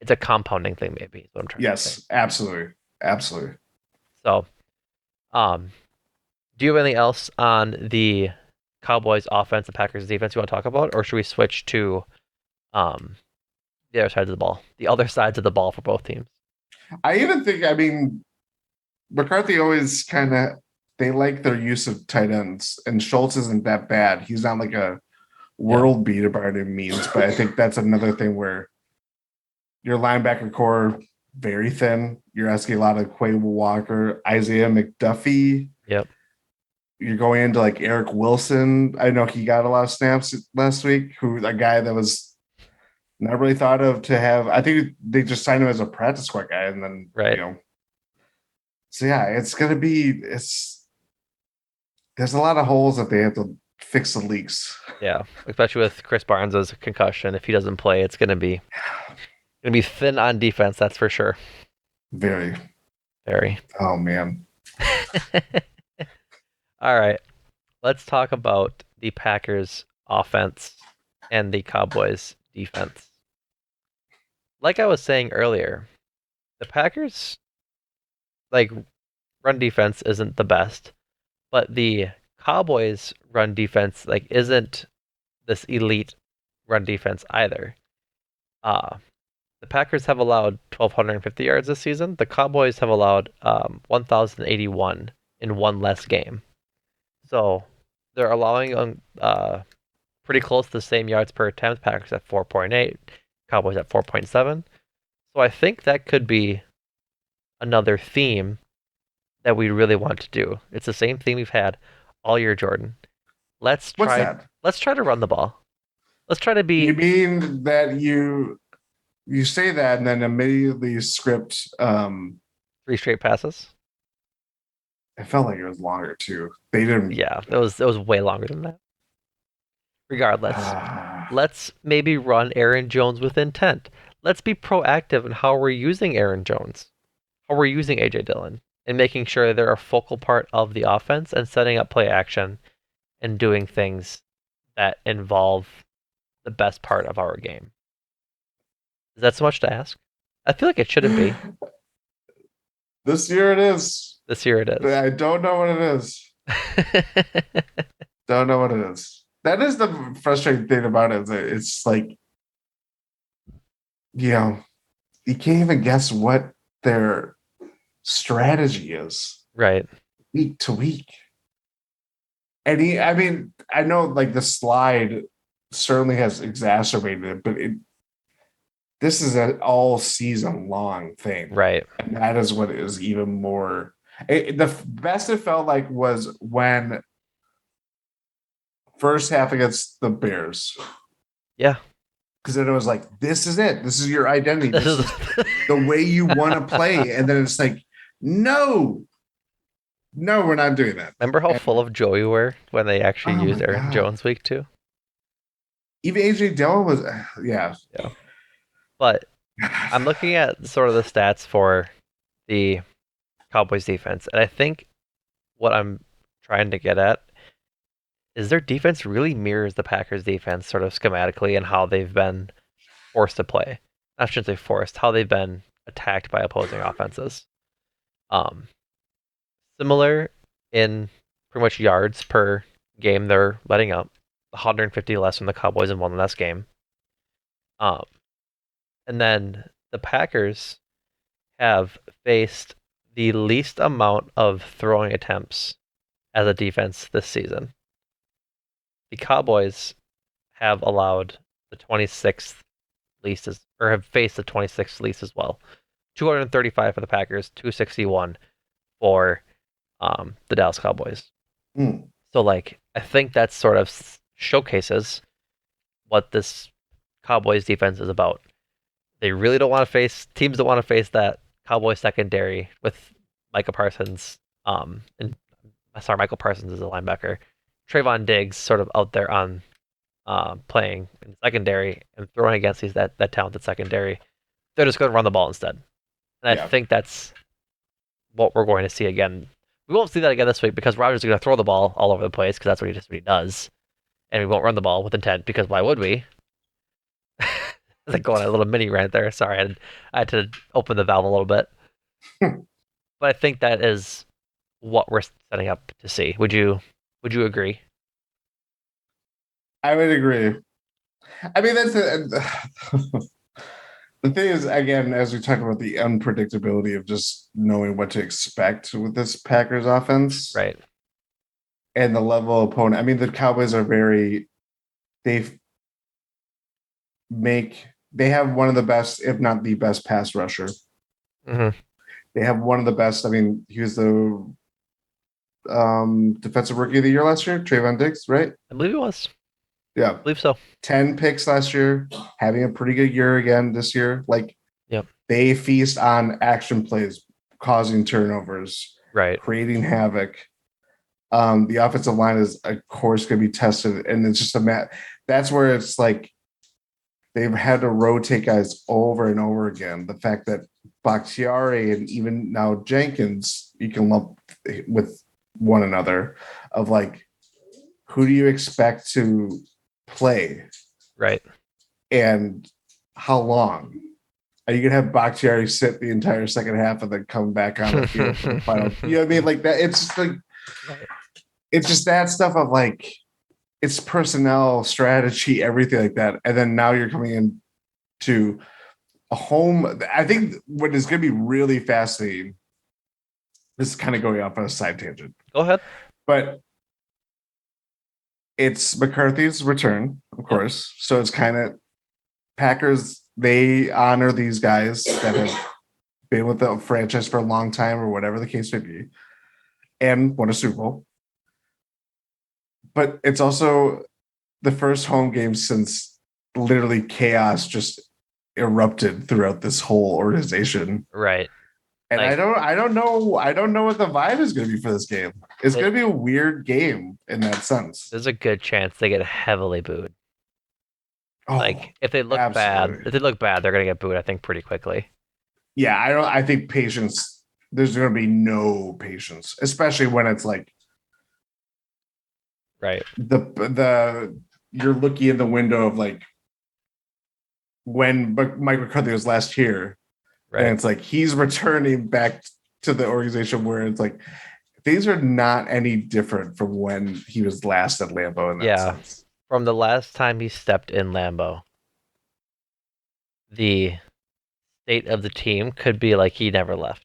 it's a compounding thing maybe is what I'm trying to say. Yes, absolutely, absolutely. So, um, do you have anything else on the Cowboys offense and Packers defense you want to talk about, or should we switch to um the other sides of the ball, the other sides of the ball for both teams? I even think, I mean, McCarthy always kind of they like their use of tight ends, and Schultz isn't that bad. He's not like a Yeah, world beater by any means, but I think that's another thing where your linebacker core very thin. You're asking a lot of Quay Walker, Isaiah McDuffie. yep, You're going into like Eric Wilson. I know he got a lot of snaps last week. Who a guy that was not really thought of to have. I think they just signed him as a practice squad guy, and then right. So yeah, it's gonna be. It's there's a lot of holes that they have to fix the leaks. Yeah, especially with Chris Barnes' concussion. If he doesn't play, it's gonna be thin on defense. That's for sure. Very. Very. Oh man. All right, let's talk about the Packers offense and the Cowboys defense. Like I was saying earlier, the Packers like run defense isn't the best, but the Cowboys run defense isn't this elite run defense either. Uh the Packers have allowed 1,250 yards this season. The Cowboys have allowed 1,081 in one less game. So they're allowing pretty close to the same yards per attempt. Packers at 4.8, Cowboys at 4.7. So I think that could be another theme that we really want to do. It's the same thing we've had all year, Jordan. Let's What's try that? let's try to run the ball. Let's try to You be mean that you say that and then immediately script three straight passes. it felt like it was longer too. They didn't Yeah, it was way longer than that. Regardless, let's maybe run Aaron Jones with intent. Let's be proactive in how we're using Aaron Jones, how we're using AJ Dillon, and making sure they're a focal part of the offense and setting up play action and doing things that involve the best part of our game. Is that so much to ask? I feel like it shouldn't be. This year it is. This year it is. I don't know what it is. Don't know what it is. That is the frustrating thing about it. Is that it's like, you know, you can't even guess what their strategy is Right. week to week. And I mean, I know like the slide certainly has exacerbated it, but this is an all season long thing. Right. And that is what is even more. The best it felt like was when first half against the Bears. Yeah. Because then it was like, this is it. This is your identity. This This is is the way you want to play. And then it's like, no, no, we're not doing that. Remember how And, full of joy we were when they actually oh my used Aaron God. Jones week 2? Even AJ Dillon was, yeah. Yeah. But I'm looking at sort of the stats for the Cowboys defense, and I think what I'm trying to get at is their defense really mirrors the Packers defense sort of schematically and how they've been forced to play. I shouldn't say forced, how they've been attacked by opposing offenses. Um, Similar in pretty much yards per game they're letting up, 150 less than the Cowboys in one less game. Um, and then the Packers have faced the least amount of throwing attempts as a defense this season. The Cowboys have allowed the 26th least or have faced the 26th least as well. 235 for the Packers, 261 for the Dallas Cowboys. Mm. So I think that sort of showcases what this Cowboys defense is about. They really don't want to face teams don't want to face that Cowboys secondary with Micah Parsons. And sorry, Michael Parsons is a linebacker. Trayvon Diggs sort of out there on playing in secondary and throwing against that talented secondary. They're just going to run the ball instead. And I Yeah. think that's what we're going to see again. We won't see that again this week because Rodgers is going to throw the ball all over the place because that's what he does. And we won't run the ball with intent because why would we? It's like going on a little mini rant there. Sorry, I had to open the valve a little bit. But I think that is what we're setting up to see. Would you agree? I would agree. I mean, that's The thing is, again, as we talk about the unpredictability of just knowing what to expect with this Packers offense Right. and the level of opponent. I mean, the Cowboys are very, they make, they have one of the best, if not the best pass rusher. Hmm. They have one of the best. I mean, he was the defensive rookie of the year last year, Trayvon Diggs, right? I believe it was. Yeah. I believe so. 10 picks last year, having a pretty good year again this year. Like Yep. they feast on action plays, causing turnovers, Right. creating havoc. The offensive line is, of course, going to be tested, and it's just a that's where it's like they've had to rotate guys over and over again. The fact that Bakhtiari and even now Jenkins, you can lump with one another, of like, who do you expect to play Right. and how long? Are you gonna have Bakhtiari sit the entire second half and then come back on the field for the final? You know what I mean? Like that. It's just like Right. it's just that stuff of like it's personnel, strategy, everything like that. And then now you're coming in to a home. I think what is going to be really fascinating. This is kind of going off on a side tangent, Go ahead. but it's McCarthy's return, of Yep. course. So it's kind of Packers. They honor these guys that have been with the franchise for a long time, or whatever the case may be, and won a Super Bowl. But it's also the first home game since literally chaos just erupted throughout this whole organization. Right. And Like I don't know what the vibe is going to be for this game. It's it, going to be a weird game in that sense. there's a good chance they get heavily booed. Oh, Like if they look bad, absolutely. they're gonna get booed. I think pretty quickly. Yeah, I don't. I think patience. There's going to be no patience, especially when it's like Right. the you're looking in the window of like when Mike McCarthy was last here, and Right. it's like he's returning back to the organization where it's like things are not any different from when he was last at Lambeau in that Yeah. sense. From the last time he stepped in Lambeau, the state of the team could be like he never left.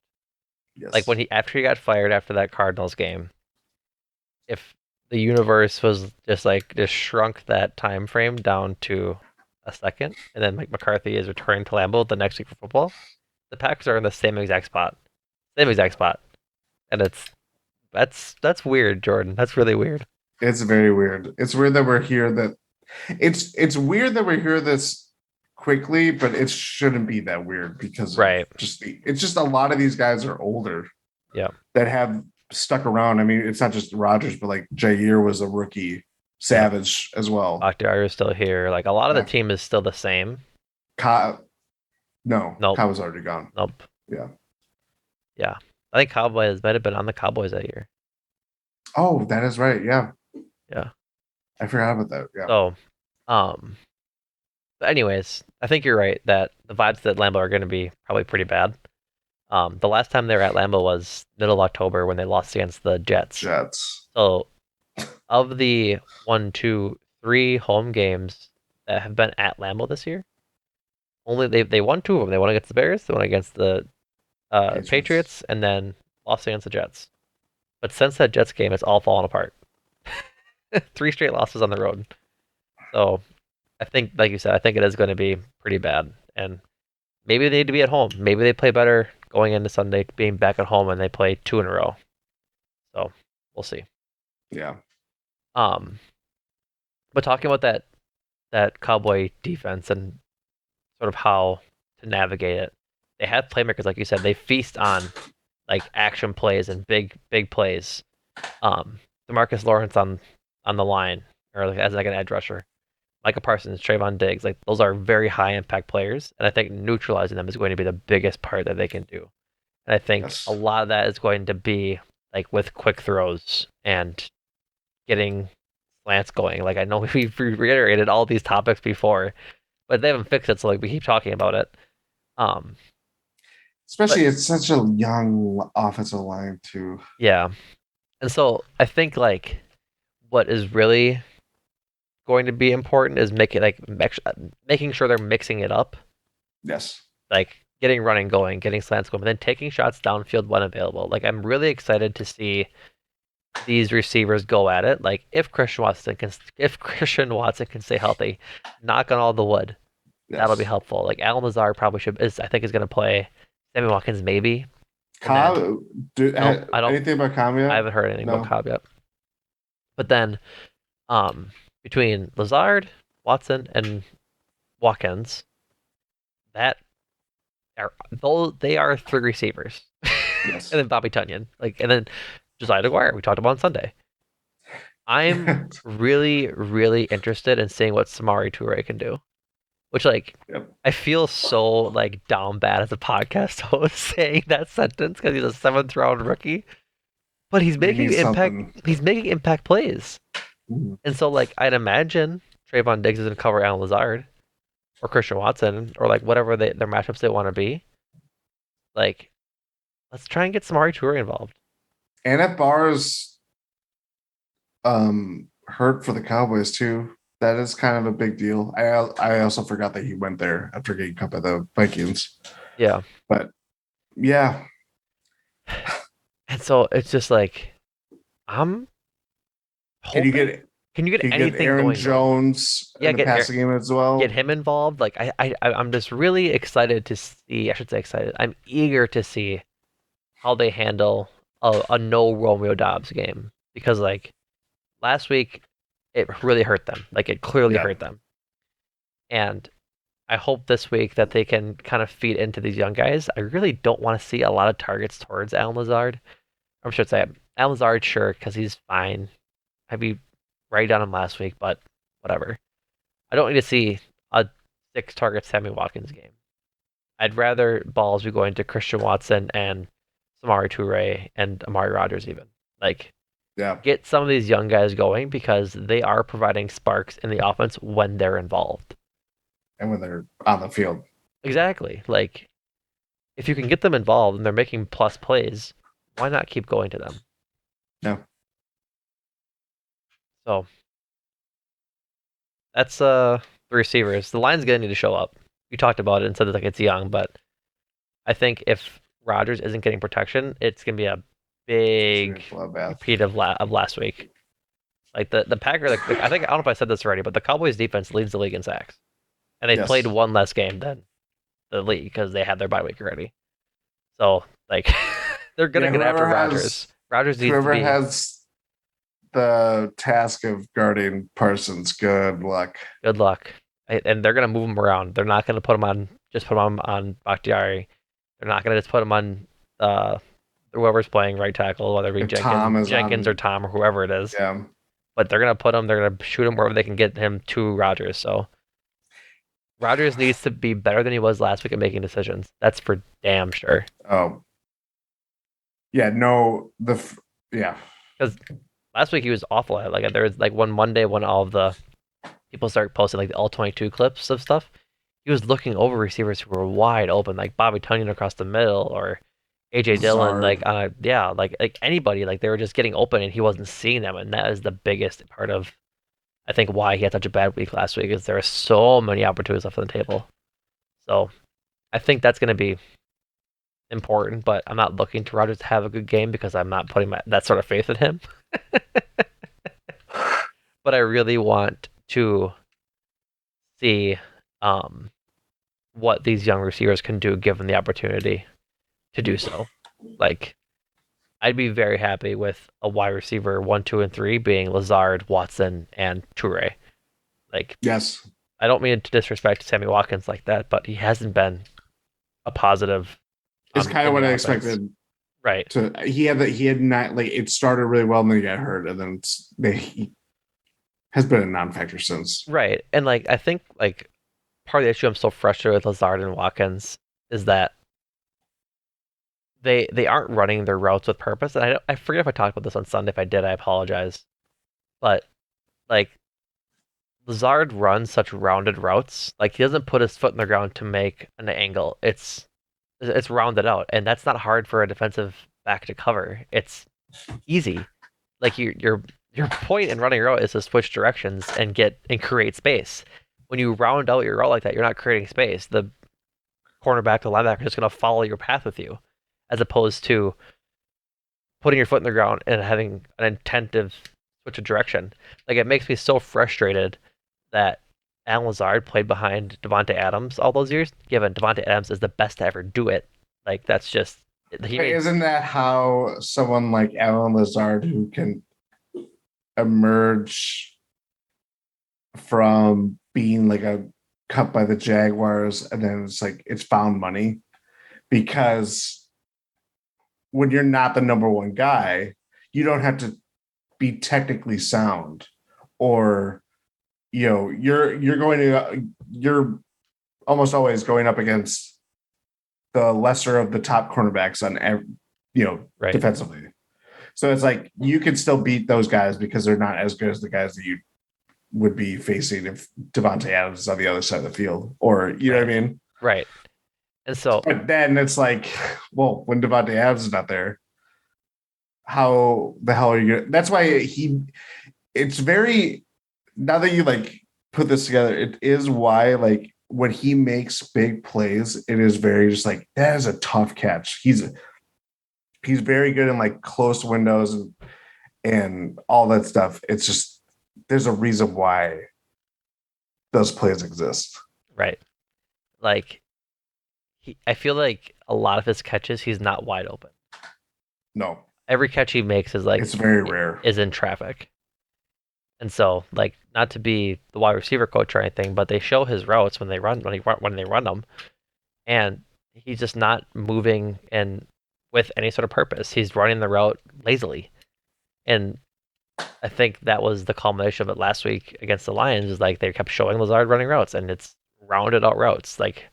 Like when Yes. he after he got fired after that Cardinals game, if the universe was just shrunk that time frame down to a second, and then Mike McCarthy is returning to Lambeau the next week for football, the Packers are in the same exact spot. Same exact spot. And that's weird, Jordan. That's really weird. It's very weird. It's weird that we're here that it's weird that we're here this quickly, but it shouldn't be that weird because of Right. just the it's just a lot of these guys are older Yeah. that have stuck around. I mean, it's not just Rodgers, but like Jair was a rookie, Yep. Savage as well. Bakhtiari is still here. Like a lot of the Yeah. team is still the same. Ka, no, Nope. Ka was already gone. Nope. Yeah. Yeah. I think Cowboys might have been on the Cowboys that year. Oh, that is right. Yeah. Yeah. I forgot about that. Yeah. So, um, but anyways, I think you're right that the vibes at Lambeau are going to be probably pretty bad. The last time they were at Lambeau was middle of October when they lost against the Jets. Jets. So, of the one, two, three home games that have been at Lambeau this year, only they won two of them. They won against the Bears, they won against the Patriots. Patriots, and then lost against the Jets. But since that Jets game, it's all fallen apart. Three straight losses on the road. So I think, like you said, I think it is going to be pretty bad. And maybe they need to be at home. Maybe they play better going into Sunday, being back at home, and they play two in a row. So we'll see. Yeah. Um, but talking about that Cowboy defense and sort of how to navigate it, they have playmakers, like you said. They feast on like action plays and big plays. Demarcus Lawrence on the line or like, as like an edge rusher. Micah Parsons, Trayvon Diggs, like those are very high impact players, and I think neutralizing them is going to be the biggest part that they can do. And I think a Yes. lot of that is going to be like with quick throws and getting slants going. Like I know we've reiterated all these topics before, but they haven't fixed it, so like we keep talking about it. Um, but Especially it's such a young offensive line too. yeah, and so I think like what is really going to be important is making sure they're mixing it up Yes. Like getting running going, getting slants going, but then taking shots downfield when available. Like I'm really excited to see these receivers go at it. Like if Christian Watson can stay healthy, knock on all the wood, that'll be Yes. helpful. Like Alan Lazard probably should is I think is going to play. Sammy Watkins maybe, and then Cobb, nope, I don't. anything about Cobb I yet? haven't heard anything about No. Cobb yet. But then um between Lazard, Watson, and Watkins, that they are three receivers, and Yes. then Bobby Tunyon, like, and then Josiah DeGuire. We talked about on Sunday. I'm really, really interested in seeing what Samari Toure can do. Which, like, Yep. I feel so like down bad as a podcast host saying that sentence because he's a seventh round rookie, but he's He making needs impact. something. He's making impact plays, Mhm. and so like I'd imagine Trayvon Diggs is gonna cover Alan Lazard or Christian Watson or like whatever their matchups they want to be. Like, let's try and get Samari Toure involved. And if Barr's hurt for the Cowboys too, that is kind of a big deal. I also forgot that he went there after getting cut by the Vikings. Yeah, But yeah, and so it's just like I'm can you hoping. get Can you get can you get anything Aaron going though? Jones Yeah, in the passing game as get well? him involved. Like I'm just really excited to see. I should say excited. I'm eager to see how they handle a no Romeo Dobbs game because like last week it really hurt them. Like it clearly Yeah. hurt them, and I hope this week that they can kind of feed into these young guys. I really don't want to see a lot of targets towards Alan Lazard. I should say Alan Lazard, sure, because he's fine. I'd be right on him last week, but whatever. I don't need to see a six target Sammy Watkins game. I'd rather balls be going to Christian Watson and Samari Toure and Amari Rogers even. Like Yeah. get some of these young guys going because they are providing sparks in the offense when they're involved. And when they're on the field. Exactly. Like if you can get them involved and they're making plus plays, why not keep going to them? Yeah. So that's the receivers. The line's gonna need to show up. You talked about it and said that like it's young, but I think if Rodgers isn't getting protection, it's gonna be a big repeat of last week. Like the Packer, I think I don't know if I said this already, but the Cowboys defense leads the league in sacks, and they played Yes. one less game than the league because they had their bye week already. So like they're gonna Yeah, get after whoever Rodgers. has Rodgers needs to whoever be has the task of guarding Parsons, good luck. good luck, and they're gonna move him around. They're not gonna put him on just put him on Bakhtiari. They're not gonna just put him on whoever's playing right tackle, whether it be If Tom is Jenkins or on, Tom or whoever it is. yeah. But they're gonna put him. They're gonna shoot him wherever they can get him to Rodgers. So Rodgers needs to be better than he was last week at making decisions. That's for damn sure. Oh, yeah. No, yeah. Because last week he was awful at it. Like there was like one Monday when all of the people start posting like the all 22 clips of stuff. He was looking over receivers who were wide open, like Bobby Tunyon across the middle or AJ Dillon, Zard. like yeah, like anybody, like they were just getting open and he wasn't seeing them, and that is the biggest part of I think why he had such a bad week last week is there are so many opportunities left on the table. So I think that's going to be important, but I'm not looking to Rodgers to have a good game because I'm not putting that sort of faith in him. But I really want to see what these young receivers can do given the opportunity to do so. Like, I'd be very happy with a wide receiver 1, 2, and 3 being Lazard, Watson, and Toure. Like, Yes. I don't mean to disrespect Sammy Watkins like that, but he hasn't been a positive. It's kind of in what the I offense. expected. Right. He had not like it started really well and then he got hurt and then he has been a non-factor since. Right. And like I think like part of the issue I'm so frustrated with Lazard and Watkins is that they aren't running their routes with purpose. And I forget if I talked about this on Sunday. If I did, I apologize. But like Lazard runs such rounded routes. Like he doesn't put his foot in the ground to make an angle. It's rounded out, and that's not hard for a defensive back to cover. It's easy. Like your point in running a route is to switch directions and create space. When you round out your route like that, you're not creating space. cornerback, the linebacker, just going to follow your path with you, as opposed to putting your foot in the ground and having an intentive switch of direction. Like it makes me so frustrated that Alan Lazard played behind Devonte Adams all those years, given Devonte Adams is the best to ever do it. Like that's just he But made isn't that how someone like Alan Lazard, who can emerge from being like a cut by the Jaguars, and then it's like it's found money? Because when you're not the number one guy, you don't have to be technically sound, or you're almost always going up against the lesser of the top cornerbacks on right. defensively. So it's like you can still beat those guys because they're not as good as the guys that you would be facing if Devontae Adams is on the other side of the field, or you know what I mean? Right. And so, But then it's like, well, when Devontae Adams is not there, how the hell are you gonna? That's why it's very, now that you like put this together, it is why like when he makes big plays, it is very just like that is a tough catch. He's very good in like close windows and all that stuff. It's just there's a reason why those plays exist. right. Like I feel like a lot of his catches, he's not wide open. No, Every catch he makes is like it's very rare. is in traffic. And so, like, not to be the wide receiver coach or anything, but they show his routes when they run them, and he's just not moving and with any sort of purpose. He's running the route lazily, and I think that was the culmination of it last week against the Lions. Is like they kept showing Lazard running routes, and it's rounded out routes. Like,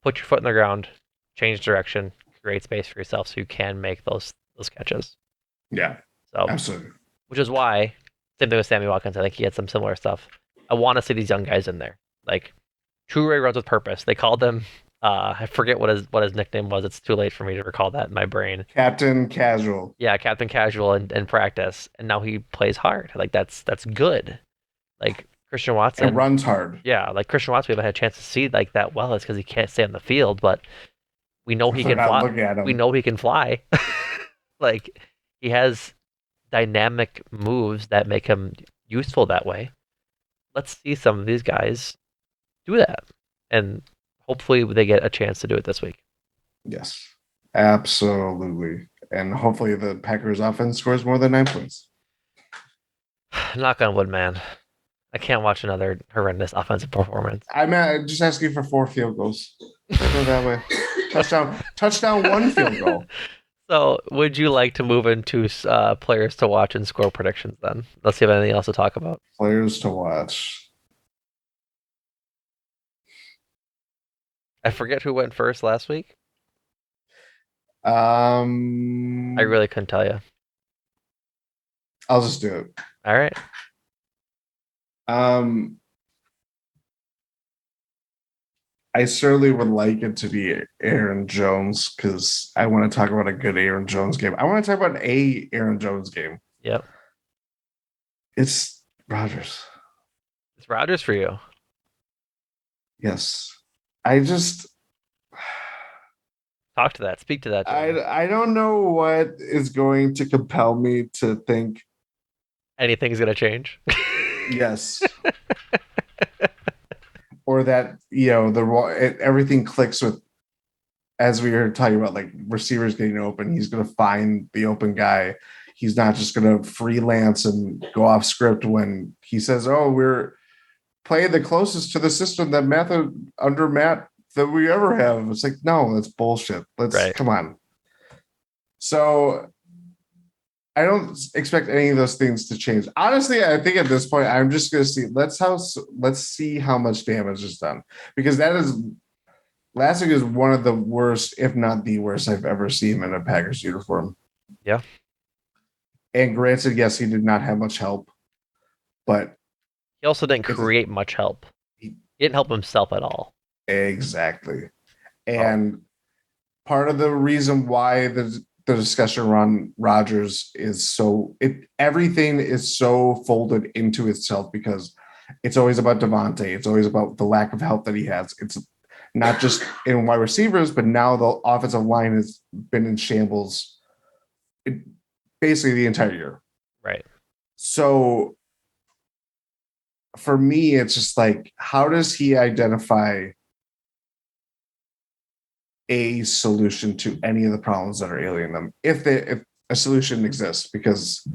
put your foot in the ground, change direction, create space for yourself so you can make those catches. Yeah, So, absolutely. which is why same thing with Sammy Watkins. I think he had some similar stuff. I want to see these young guys in there. Like True Ray runs with purpose. They called him. I forget what his nickname was. It's too late for me to recall that in my brain. Captain Casual. Yeah, Captain Casual in practice, and now he plays hard. Like that's good. Like Christian Watson. It runs hard. Yeah, like Christian Watson, we haven't had a chance to see like that well. It's because he can't stay on the field, but we know he They're can not fly. looking at him. We know he can fly. Like he has dynamic moves that make him useful that way. Let's see some of these guys do that, and hopefully they get a chance to do it this week. Yes, absolutely. And hopefully the Packers offense scores more than 9 points. Knock on wood, man. I can't watch another horrendous offensive performance. I'm just asking for 4 field goals. Go that way. Touchdown, 1 field goal. So, would you like to move into players to watch and score predictions then? Let's see if anything else to talk about. Players to watch. I forget who went first last week. I really couldn't tell you. I'll just do it. All right. I certainly would like it to be Aaron Jones because I want to talk about a good Aaron Jones game. I want to talk about a Aaron Jones game. Yep. It's Rodgers. It's Rodgers for you. Yes. I just talk to that. Speak to that. I don't know what is going to compel me to think anything's going to change. Yes. Or that, everything clicks with, as we were talking about, like receivers getting open. He's going to find the open guy. He's not just going to freelance and go off script when he says, "Oh, we're playing the closest to the system that under Matt that we ever have." It's like, no, that's bullshit. Come on. So I don't expect any of those things to change. Honestly, I think at this point, I'm just going to see. Let's see how much damage is done, because last week is one of the worst, if not the worst, I've ever seen in a Packers uniform. Yeah. And granted, yes, he did not have much help, but he also didn't create much help. He didn't help himself at all. Exactly. And part of the reason why the discussion around Rodgers is everything is so folded into itself, because it's always about Devontae. It's always about the lack of help that he has. not just in wide receivers, but now the offensive line has been in shambles basically the entire year. Right. So for me, it's just like, how does he identify a solution to any of the problems that are alienating them, if a solution exists? Because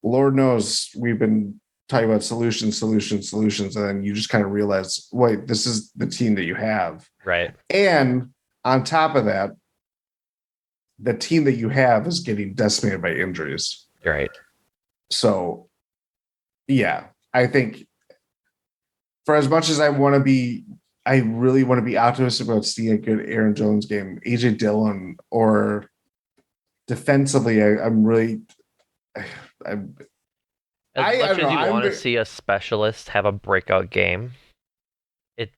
Lord knows we've been talking about solutions, and then you just kind of realize, wait, this is the team that you have. Right. And on top of that, the team that you have is getting decimated by injuries. Right. So, yeah, I think for as much as I really want to be optimistic about seeing a good Aaron Jones game, AJ Dillon, or defensively, I'm really, I'm, As I much don't know. as you want to see a specialist have a breakout game, it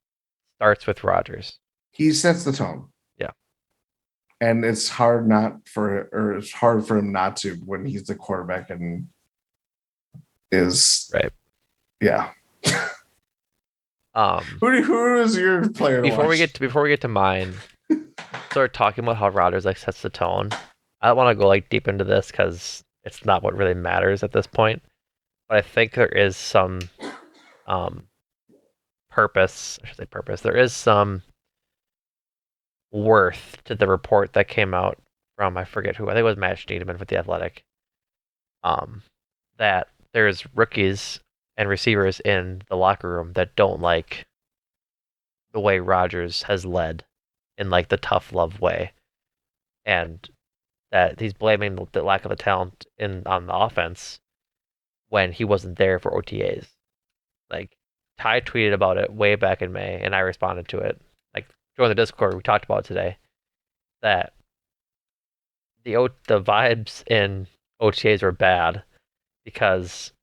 starts with Rodgers. He sets the tone. Yeah. And it's it's hard for him not to when he's the quarterback and is Right. yeah. Who is your player to watch? Before we get to mine, start talking about how Rodgers like sets the tone. I don't want to go like deep into this because it's not what really matters at this point. But I think there is some um purpose. I should say purpose. There is some worth to the report that came out from I forget who. I think it was Matt Schneidman with the Athletic. Um, that there's rookies and receivers in the locker room that don't like the way Rodgers has led in like the tough love way, and that he's blaming the lack of the talent in on the offense when he wasn't there for OTAs. Like Ty tweeted about it way back in May, and I responded to it. Like join the Discord, we talked about it today that the vibes in OTAs were bad because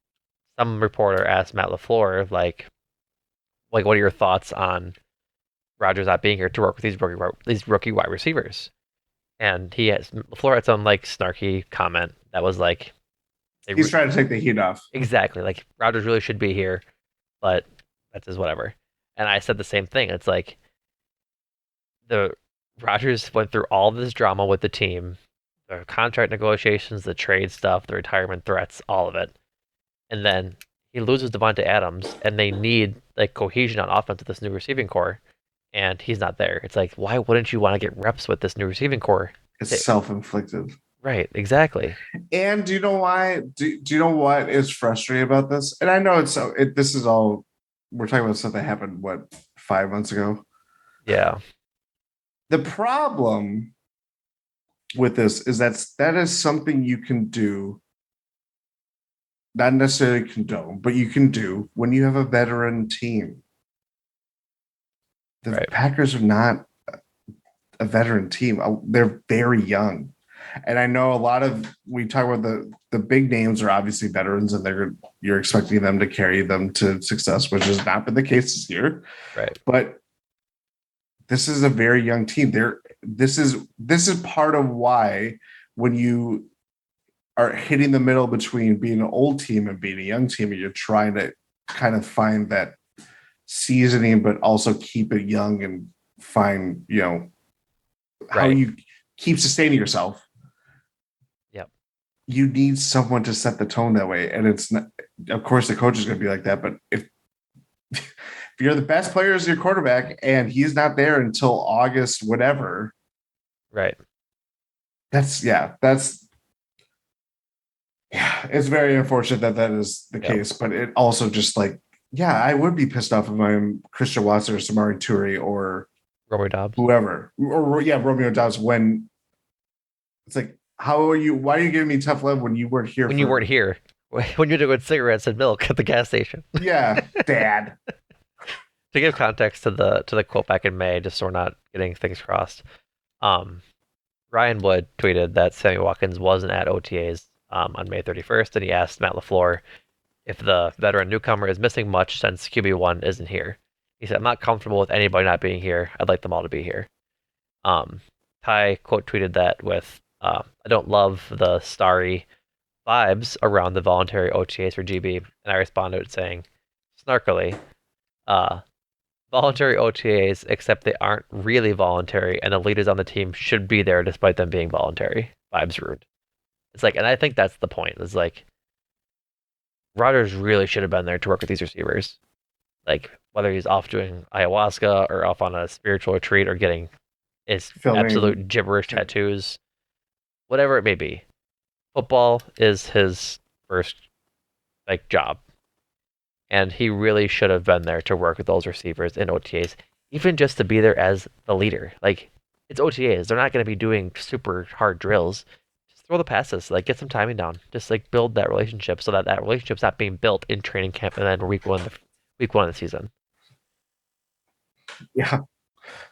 some reporter asked Matt LaFleur like what are your thoughts on Rodgers not being here to work with these rookie wide receivers? And LaFleur had some like snarky comment that was like He's trying to take the heat off. exactly like Rodgers really should be here, but that's just whatever. And I said the same thing. It's like the Rodgers went through all this drama with the team, the contract negotiations, the trade stuff, the retirement threats, all of it. And then he loses Devontae Adams, and they need like cohesion on offense with this new receiving core, and he's not there. It's like, why wouldn't you want to get reps with this new receiving core? It's self-inflicted. Right, exactly. And do you know why? Do you know what is frustrating about this? And I know this is all we're talking about stuff that happened, what, 5 months ago? Yeah. The problem with this is that is something you can do, not necessarily condone, but you can do when you have a veteran team. The Right. Packers are not a veteran team. They're very young. And I know we talk about the big names are obviously veterans and you're expecting them to carry them to success, which has not been the case this year. Right. But this is a very young team. This is part of why when you are hitting the middle between being an old team and being a young team, and you're trying to kind of find that seasoning, but also keep it young and find, how you keep sustaining yourself. Yep. You need someone to set the tone that way. And it's not, of course, the coach is going to be like that. But if you're the best player as your quarterback and he's not there until August, whatever. Right. It's very unfortunate that is the case. But it also just like, I would be pissed off if I'm Christian Watson or Samari Toure or Romeo Dobbs. Whoever. Romeo Dobbs, when it's like, why are you giving me tough love when you weren't here? You weren't here. When you were doing cigarettes and milk at the gas station. Yeah, Dad. To give context to the quote back in May, just so we're not getting things crossed, Ryan Wood tweeted that Sammy Watkins wasn't at OTAs on May 31st, and he asked Matt LaFleur if the veteran newcomer is missing much since QB1 isn't here. He said, I'm not comfortable with anybody not being here. I'd like them all to be here. Ty quote tweeted that with, I don't love the starry vibes around the voluntary OTAs for GB, and I responded saying, snarkily, voluntary OTAs, except they aren't really voluntary, and the leaders on the team should be there despite them being voluntary. Vibes rude. It's like, and I think that's the point. It's like Rodgers really should have been there to work with these receivers. Like whether he's off doing ayahuasca or off on a spiritual retreat or getting his Filming. absolute gibberish tattoos, whatever it may be. Football is his first like job, and he really should have been there to work with those receivers in OTAs, even just to be there as the leader. Like it's OTAs; they're not going to be doing super hard drills. Just throw the passes, like get some timing down. Just like build that relationship so that that relationship's not being built in training camp and then week one of the season. Yeah.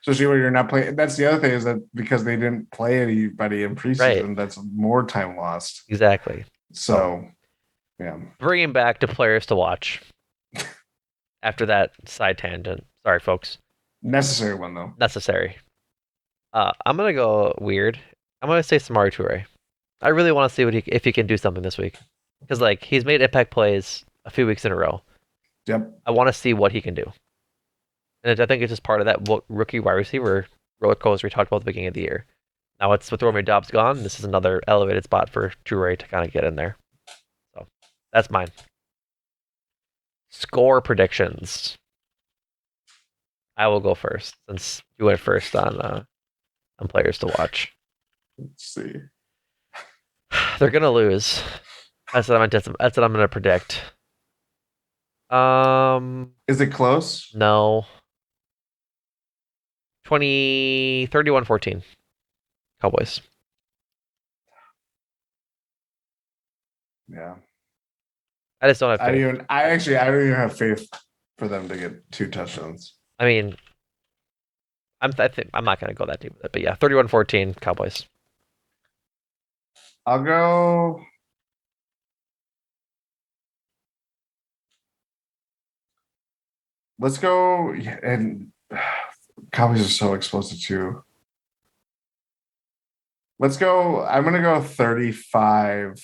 Especially when you're not playing. That's the other thing is that because they didn't play anybody in Right? preseason, that's more time lost. Exactly. So So, yeah. bringing back to players to watch after that side tangent. Sorry, folks. Necessary one, though. Necessary. I'm gonna go weird. I'm gonna say Samari Toure. I really want to see if he can do something this week, because like he's made impact plays a few weeks in a row. Yep. I want to see what he can do, and I think it's just part of that rookie wide receiver roller coaster we talked about at the beginning of the year. Now it's with Romeo Dobbs gone. This is another elevated spot for Toure to kind of get in there. So that's mine. Score predictions. I will go first since you went first on players to watch. Let's see. They're gonna lose. That's what I'm gonna predict. Is it close? No. 31-14. Cowboys. Yeah. I just don't have faith. I don't even have faith for them to get 2 touchdowns. I mean, I think I'm not gonna go that deep with it, but yeah, 31-14 Cowboys. I'll go. Let's go. Yeah, and Cowboys are so explosive too. Let's go. I'm gonna go 35-10.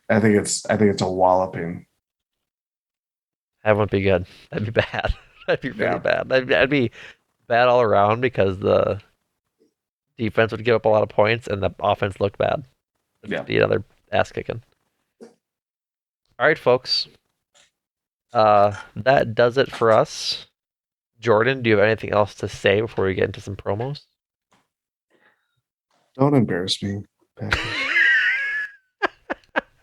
I think it's a walloping. That wouldn't be good. That'd be bad. That'd be really Yeah. bad. That'd be bad all around because the defense would give up a lot of points and the offense looked bad. It'd Yeah. be another ass kicking. All right, folks. That does it for us. Jordan, do you have anything else to say before we get into some promos? Don't embarrass me.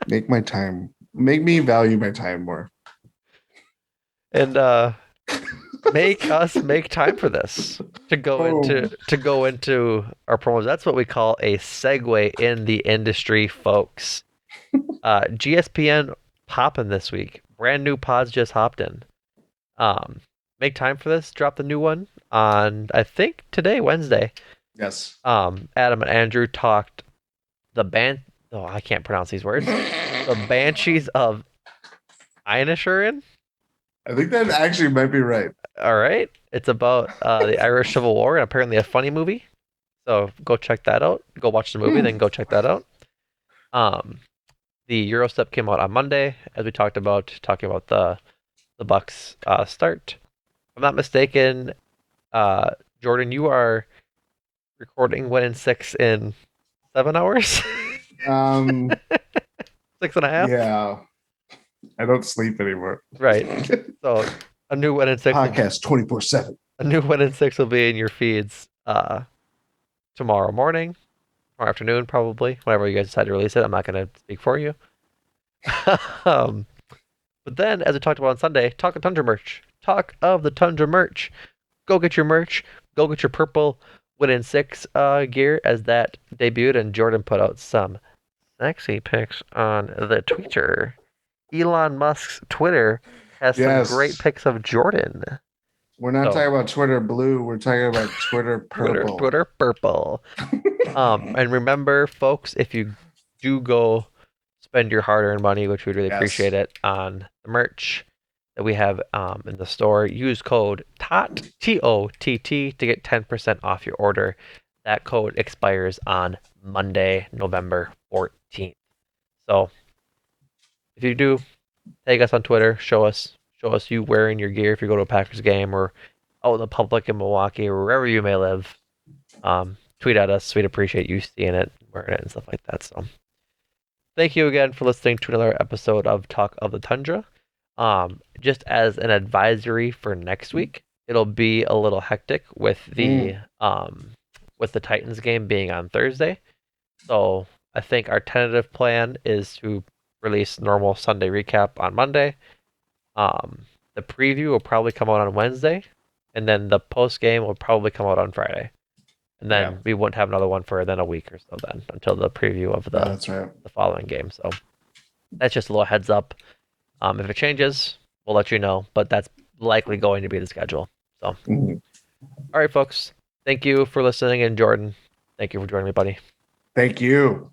Make my time. Make me value my time more. And make us make time for this to go into our promos. That's what we call a segue in the industry, folks. GSPN popping this week. Brand new pods just hopped in. Make time for this. Drop the new one on I think today, Wednesday. Yes. Adam and Andrew talked the band. Oh, I can't pronounce these words. The Banshees of Inisherin. I think that actually might be right. All right, it's about the Irish Civil War and apparently a funny movie. So go check that out. Go watch the movie, then go check that out. The Eurostep came out on Monday, as we talked about, talking about the Bucks start. If I'm not mistaken, Jordan, you are recording Win in 6 in 7 hours. Um 6.5. yeah. I don't sleep anymore. Right. So a new Win in 6 Podcast 24/7. a new Win in 6 will be in your feeds tomorrow morning or afternoon, probably, whenever you guys decide to release it. I'm not going to speak for you. But then, as we talked about on Sunday, talk of Tundra merch. Talk of the Tundra merch. Go get your merch. Go get your purple Win in 6 gear as that debuted, and Jordan put out some sexy pics on the Twitter. Elon Musk's Twitter has some great pics of Jordan. We're not talking about Twitter blue. We're talking about Twitter purple. Twitter purple. And remember, folks, if you do go spend your hard-earned money, which we'd really appreciate it, on the merch that we have in the store, use code TOTT, T-O-T-T, to get 10% off your order. That code expires on Monday, November 14th. So if you do, tag us on Twitter. Show us you wearing your gear if you go to a Packers game or out in the public in Milwaukee or wherever you may live. Tweet at us. We'd appreciate you seeing it, wearing it, and stuff like that. So thank you again for listening to another episode of Talk of the Tundra. Just as an advisory for next week, it'll be a little hectic with the Titans game being on Thursday. So I think our tentative plan is to release normal Sunday recap on Monday. The preview will probably come out on Wednesday, and then the post game will probably come out on Friday. And Yeah, then we won't have another one for then a week or so then until the preview of no, the that's right. the following game. So that's just a little heads up. If it changes, we'll let you know, but that's likely going to be the schedule. So, Mhm. all right, folks. Thank you for listening, and Jordan, thank you for joining me, buddy. Thank you.